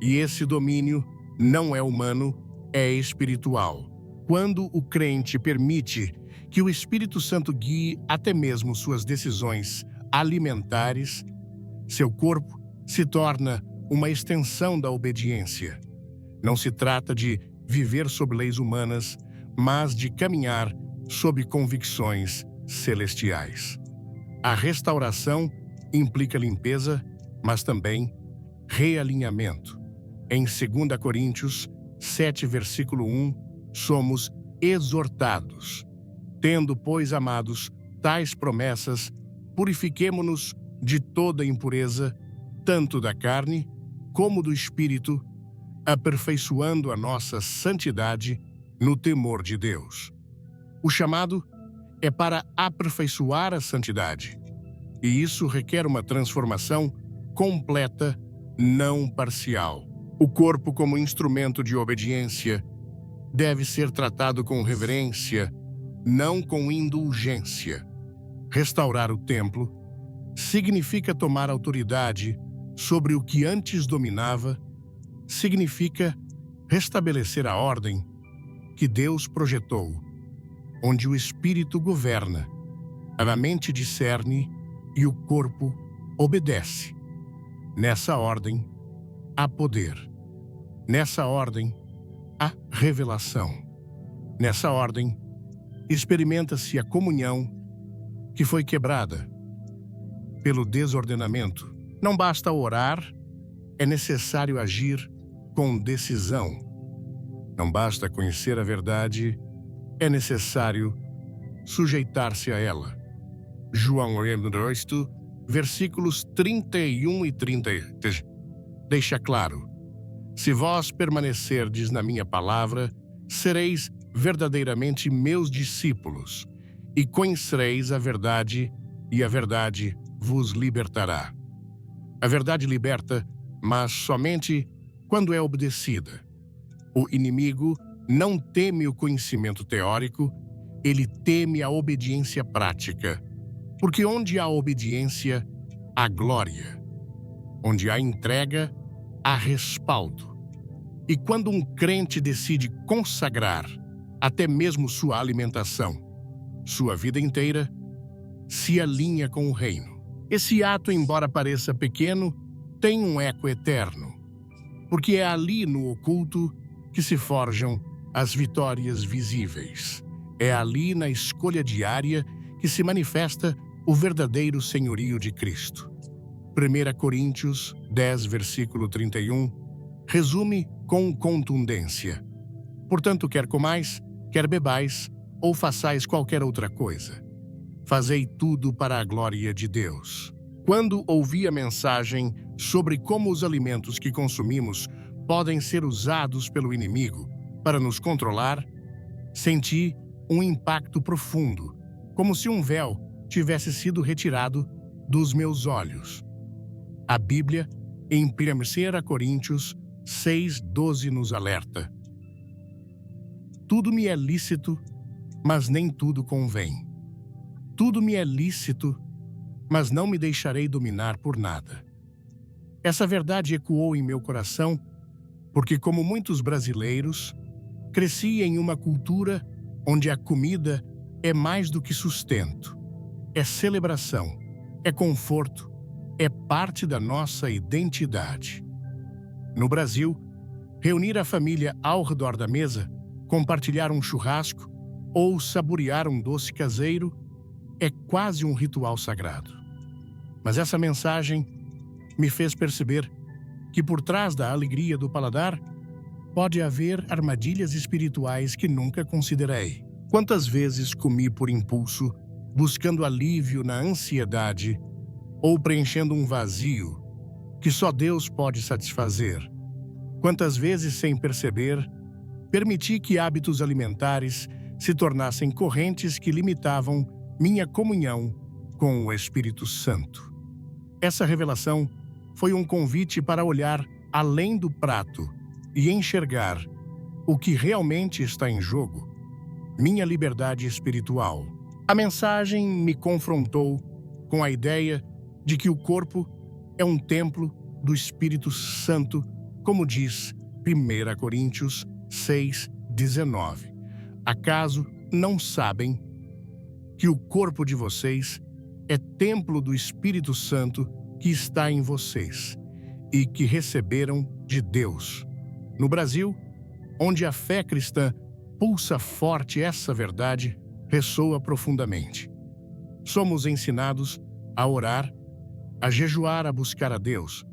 E esse domínio não é humano, é espiritual. Quando o crente permite que o Espírito Santo guie até mesmo suas decisões alimentares, seu corpo se torna uma extensão da obediência. Não se trata de viver sob leis humanas, mas de caminhar sob convicções celestiais. A restauração implica limpeza, mas também realinhamento. Em 2 Coríntios 7, versículo 1, somos exortados. Tendo, pois, amados, tais promessas, purifiquemo-nos de toda impureza, tanto da carne como do espírito, aperfeiçoando a nossa santidade no temor de Deus. O chamado é para aperfeiçoar a santidade, e isso requer uma transformação completa, não parcial. O corpo, como instrumento de obediência, deve ser tratado com reverência, não com indulgência. Restaurar o templo significa tomar autoridade sobre o que antes dominava, significa restabelecer a ordem que Deus projetou, onde o espírito governa, a mente discerne e o corpo obedece. Nessa ordem, há poder. Nessa ordem, há revelação. Nessa ordem, experimenta-se a comunhão que foi quebrada pelo desordenamento. Não basta orar, é necessário agir com decisão. Não basta conhecer a verdade, é necessário sujeitar-se a ela. João 2, versículos 31 e 33, deixa claro: se vós permanecerdes na minha palavra, sereis verdadeiramente meus discípulos, e conhecereis a verdade, e a verdade vos libertará. A verdade liberta, mas somente quando é obedecida. O inimigo não teme o conhecimento teórico, ele teme a obediência prática. Porque onde há obediência, há glória. Onde há entrega, há respaldo. E quando um crente decide consagrar até mesmo sua alimentação, sua vida inteira, se alinha com o reino. Esse ato, embora pareça pequeno, tem um eco eterno, porque é ali no oculto que se forjam as vitórias visíveis. É ali na escolha diária que se manifesta o verdadeiro senhorio de Cristo. 1 Coríntios 10, versículo 31, resume com contundência: portanto, quer comais, quer bebais, ou façais qualquer outra coisa, fazei tudo para a glória de Deus. Quando ouvi a mensagem sobre como os alimentos que consumimos podem ser usados pelo inimigo para nos controlar, senti um impacto profundo, como se um véu tivesse sido retirado dos meus olhos. A Bíblia, em 1 Coríntios 6:12, nos alerta: tudo me é lícito, mas nem tudo convém. Tudo me é lícito, mas não me deixarei dominar por nada. Essa verdade ecoou em meu coração, porque, como muitos brasileiros, cresci em uma cultura onde a comida é mais do que sustento. É celebração, é conforto, é parte da nossa identidade. No Brasil, reunir a família ao redor da mesa, compartilhar um churrasco ou saborear um doce caseiro é quase um ritual sagrado. Mas essa mensagem me fez perceber que por trás da alegria do paladar pode haver armadilhas espirituais que nunca considerei. Quantas vezes comi por impulso, buscando alívio na ansiedade ou preenchendo um vazio que só Deus pode satisfazer? Quantas vezes, sem perceber, permiti que hábitos alimentares se tornassem correntes que limitavam minha comunhão com o Espírito Santo. Essa revelação foi um convite para olhar além do prato e enxergar o que realmente está em jogo: minha liberdade espiritual. A mensagem me confrontou com a ideia de que o corpo é um templo do Espírito Santo, como diz 1 Coríntios 6:19. Acaso não sabem que o corpo de vocês é templo do Espírito Santo que está em vocês e que receberam de Deus? No Brasil, onde a fé cristã pulsa forte, essa verdade ressoa profundamente. Somos ensinados a orar, a jejuar, a buscar a Deus,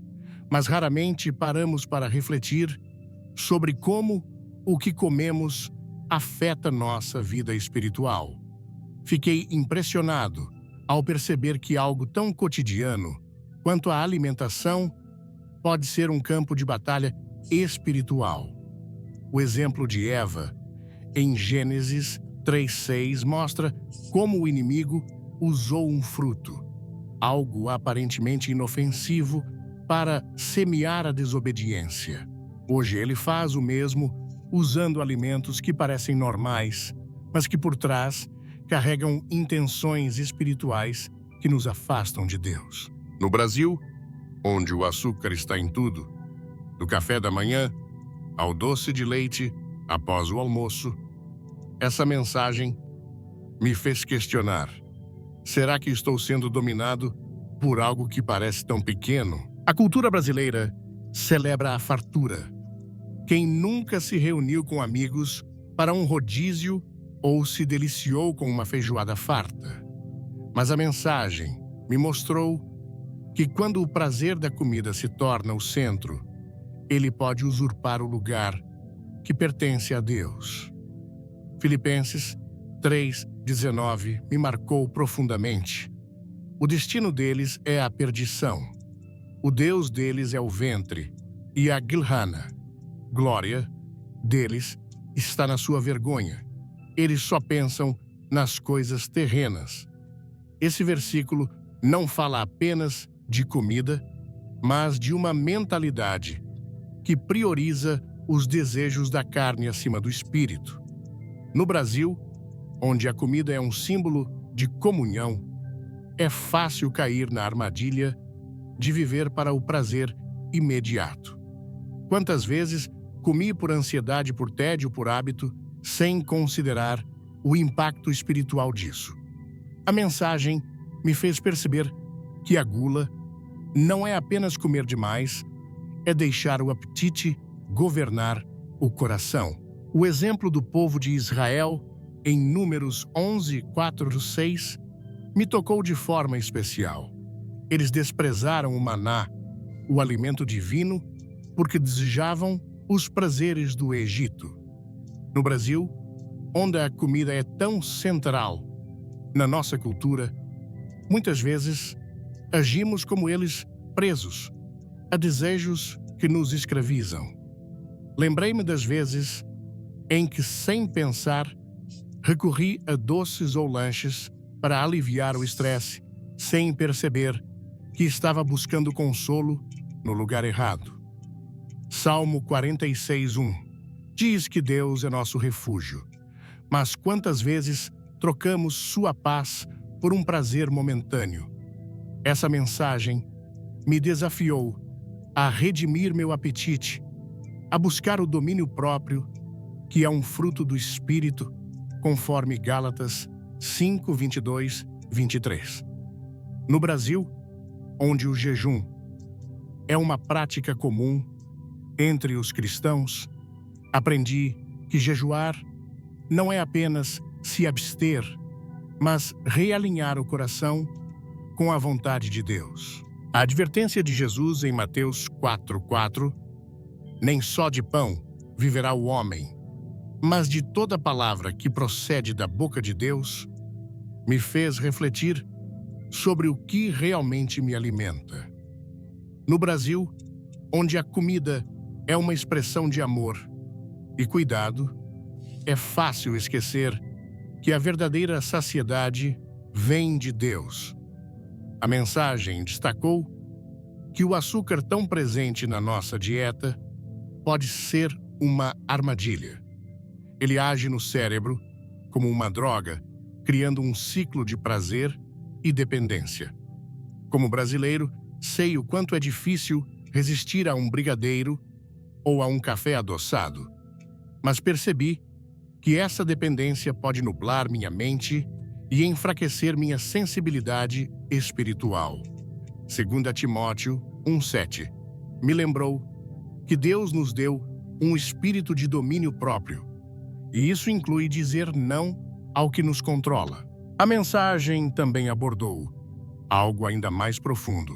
mas raramente paramos para refletir sobre como o que comemos afeta nossa vida espiritual. Fiquei impressionado ao perceber que algo tão cotidiano quanto a alimentação pode ser um campo de batalha espiritual. O exemplo de Eva, em Gênesis 3:6, mostra como o inimigo usou um fruto, algo aparentemente inofensivo, para semear a desobediência. Hoje ele faz o mesmo usando alimentos que parecem normais, mas que por trás carregam intenções espirituais que nos afastam de Deus. No Brasil, onde o açúcar está em tudo, do café da manhã ao doce de leite após o almoço, essa mensagem me fez questionar: será que estou sendo dominado por algo que parece tão pequeno? A cultura brasileira celebra a fartura. Quem nunca se reuniu com amigos para um rodízio ou se deliciou com uma feijoada farta? Mas a mensagem me mostrou que quando o prazer da comida se torna o centro, ele pode usurpar o lugar que pertence a Deus. Filipenses 3:19 me marcou profundamente. O destino deles é a perdição. O Deus deles é o ventre, e a Gilhana, glória, deles está na sua vergonha. Eles só pensam nas coisas terrenas. Esse versículo não fala apenas de comida, mas de uma mentalidade que prioriza os desejos da carne acima do espírito. No Brasil, onde a comida é um símbolo de comunhão, é fácil cair na armadilha de viver para o prazer imediato. Quantas vezes comi por ansiedade, por tédio, por hábito, sem considerar o impacto espiritual disso? A mensagem me fez perceber que a gula não é apenas comer demais, é deixar o apetite governar o coração. O exemplo do povo de Israel, em Números 11:4-6, me tocou de forma especial. Eles desprezaram o maná, o alimento divino, porque desejavam os prazeres do Egito. No Brasil, onde a comida é tão central na nossa cultura, muitas vezes agimos como eles, presos a desejos que nos escravizam. Lembrei-me das vezes em que, sem pensar, recorri a doces ou lanches para aliviar o estresse, sem perceber que estava buscando consolo no lugar errado. Salmo 46:1 diz que Deus é nosso refúgio, mas quantas vezes trocamos sua paz por um prazer momentâneo? Essa mensagem me desafiou a redimir meu apetite, a buscar o domínio próprio, que é um fruto do Espírito, conforme Gálatas 5:22-23. No Brasil, onde o jejum é uma prática comum entre os cristãos, aprendi que jejuar não é apenas se abster, mas realinhar o coração com a vontade de Deus. A advertência de Jesus em Mateus 4:4, nem só de pão viverá o homem, mas de toda palavra que procede da boca de Deus, me fez refletir sobre o que realmente me alimenta. No Brasil, onde a comida é uma expressão de amor E cuidado, é fácil esquecer que a verdadeira saciedade vem de Deus. A mensagem destacou que o açúcar tão presente na nossa dieta pode ser uma armadilha. Ele age no cérebro como uma droga, criando um ciclo de prazer e dependência. Como brasileiro, sei o quanto é difícil resistir a um brigadeiro ou a um café adoçado, mas percebi que essa dependência pode nublar minha mente e enfraquecer minha sensibilidade espiritual. 2 Timóteo 1,7 me lembrou que Deus nos deu um espírito de domínio próprio, e isso inclui dizer não ao que nos controla. A mensagem também abordou algo ainda mais profundo.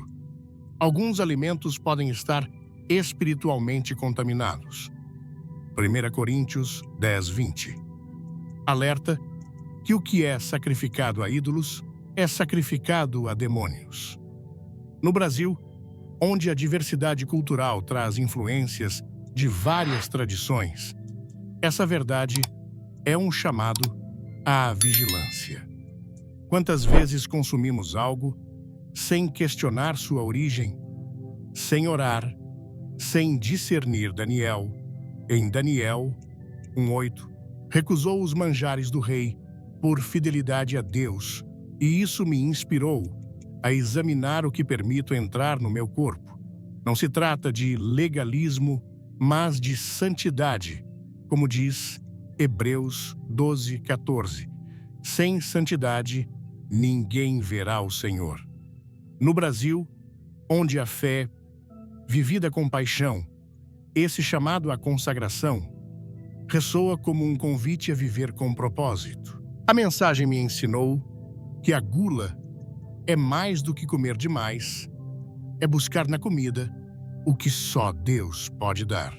Alguns alimentos podem estar espiritualmente contaminados. 1 Coríntios 10:20 alerta que o que é sacrificado a ídolos é sacrificado a demônios. No Brasil, onde a diversidade cultural traz influências de várias tradições, essa verdade é um chamado à vigilância. Quantas vezes consumimos algo sem questionar sua origem, sem orar, sem discernir? Daniel, em Daniel 1:8, recusou os manjares do rei por fidelidade a Deus, e isso me inspirou a examinar o que permito entrar no meu corpo. Não se trata de legalismo, mas de santidade, como diz Hebreus 12:14. Sem santidade, ninguém verá o Senhor. No Brasil, onde a fé, vivida com paixão, esse chamado à consagração, ressoa como um convite a viver com propósito. A mensagem me ensinou que a gula é mais do que comer demais, é buscar na comida o que só Deus pode dar.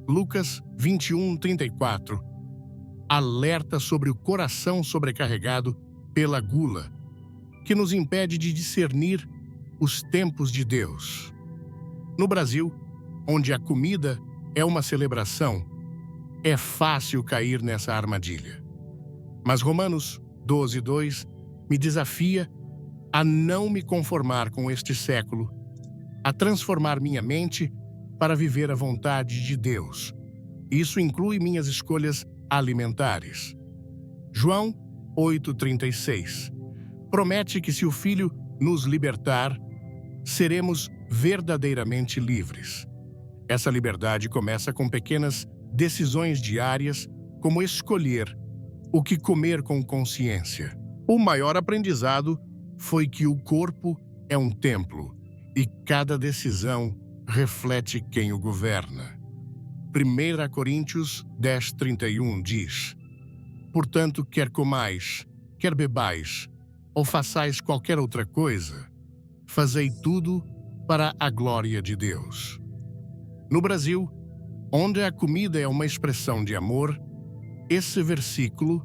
Lucas 21:34 alerta sobre o coração sobrecarregado pela gula, que nos impede de discernir os tempos de Deus. No Brasil, onde a comida é uma celebração, é fácil cair nessa armadilha. Mas Romanos 12:2 me desafia a não me conformar com este século, a transformar minha mente para viver a vontade de Deus. Isso inclui minhas escolhas alimentares. João 8:36 promete que se o Filho nos libertar, seremos verdadeiramente livres. Essa liberdade começa com pequenas decisões diárias, como escolher o que comer com consciência. O maior aprendizado foi que o corpo é um templo e cada decisão reflete quem o governa. 1 Coríntios 10:31 diz: portanto, quer comais, quer bebais, ou façais qualquer outra coisa, fazei tudo para a glória de Deus. No Brasil, onde a comida é uma expressão de amor, esse versículo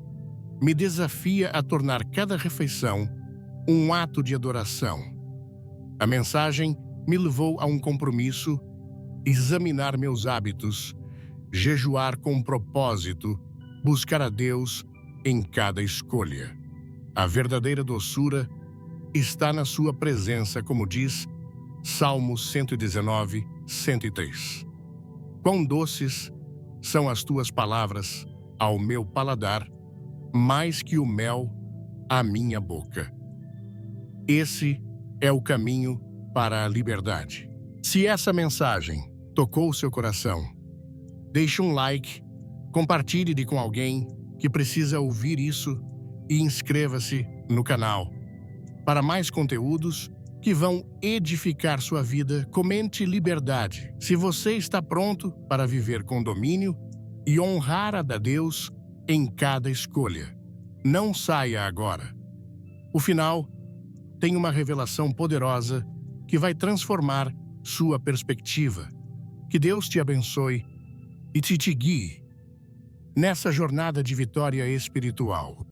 me desafia a tornar cada refeição um ato de adoração. A mensagem me levou a um compromisso: examinar meus hábitos, jejuar com propósito, buscar a Deus em cada escolha. A verdadeira doçura está na sua presença, como diz Salmos 119:103. Quão doces são as tuas palavras ao meu paladar, mais que o mel à minha boca. Esse é o caminho para a liberdade. Se essa mensagem tocou seu coração, deixe um like, compartilhe com alguém que precisa ouvir isso e inscreva-se no canal. Para mais conteúdos que vão edificar sua vida, comente liberdade. Se você está pronto para viver com domínio e honrar a Deus em cada escolha, não saia agora. O final tem uma revelação poderosa que vai transformar sua perspectiva. Que Deus te abençoe e te guie nessa jornada de vitória espiritual.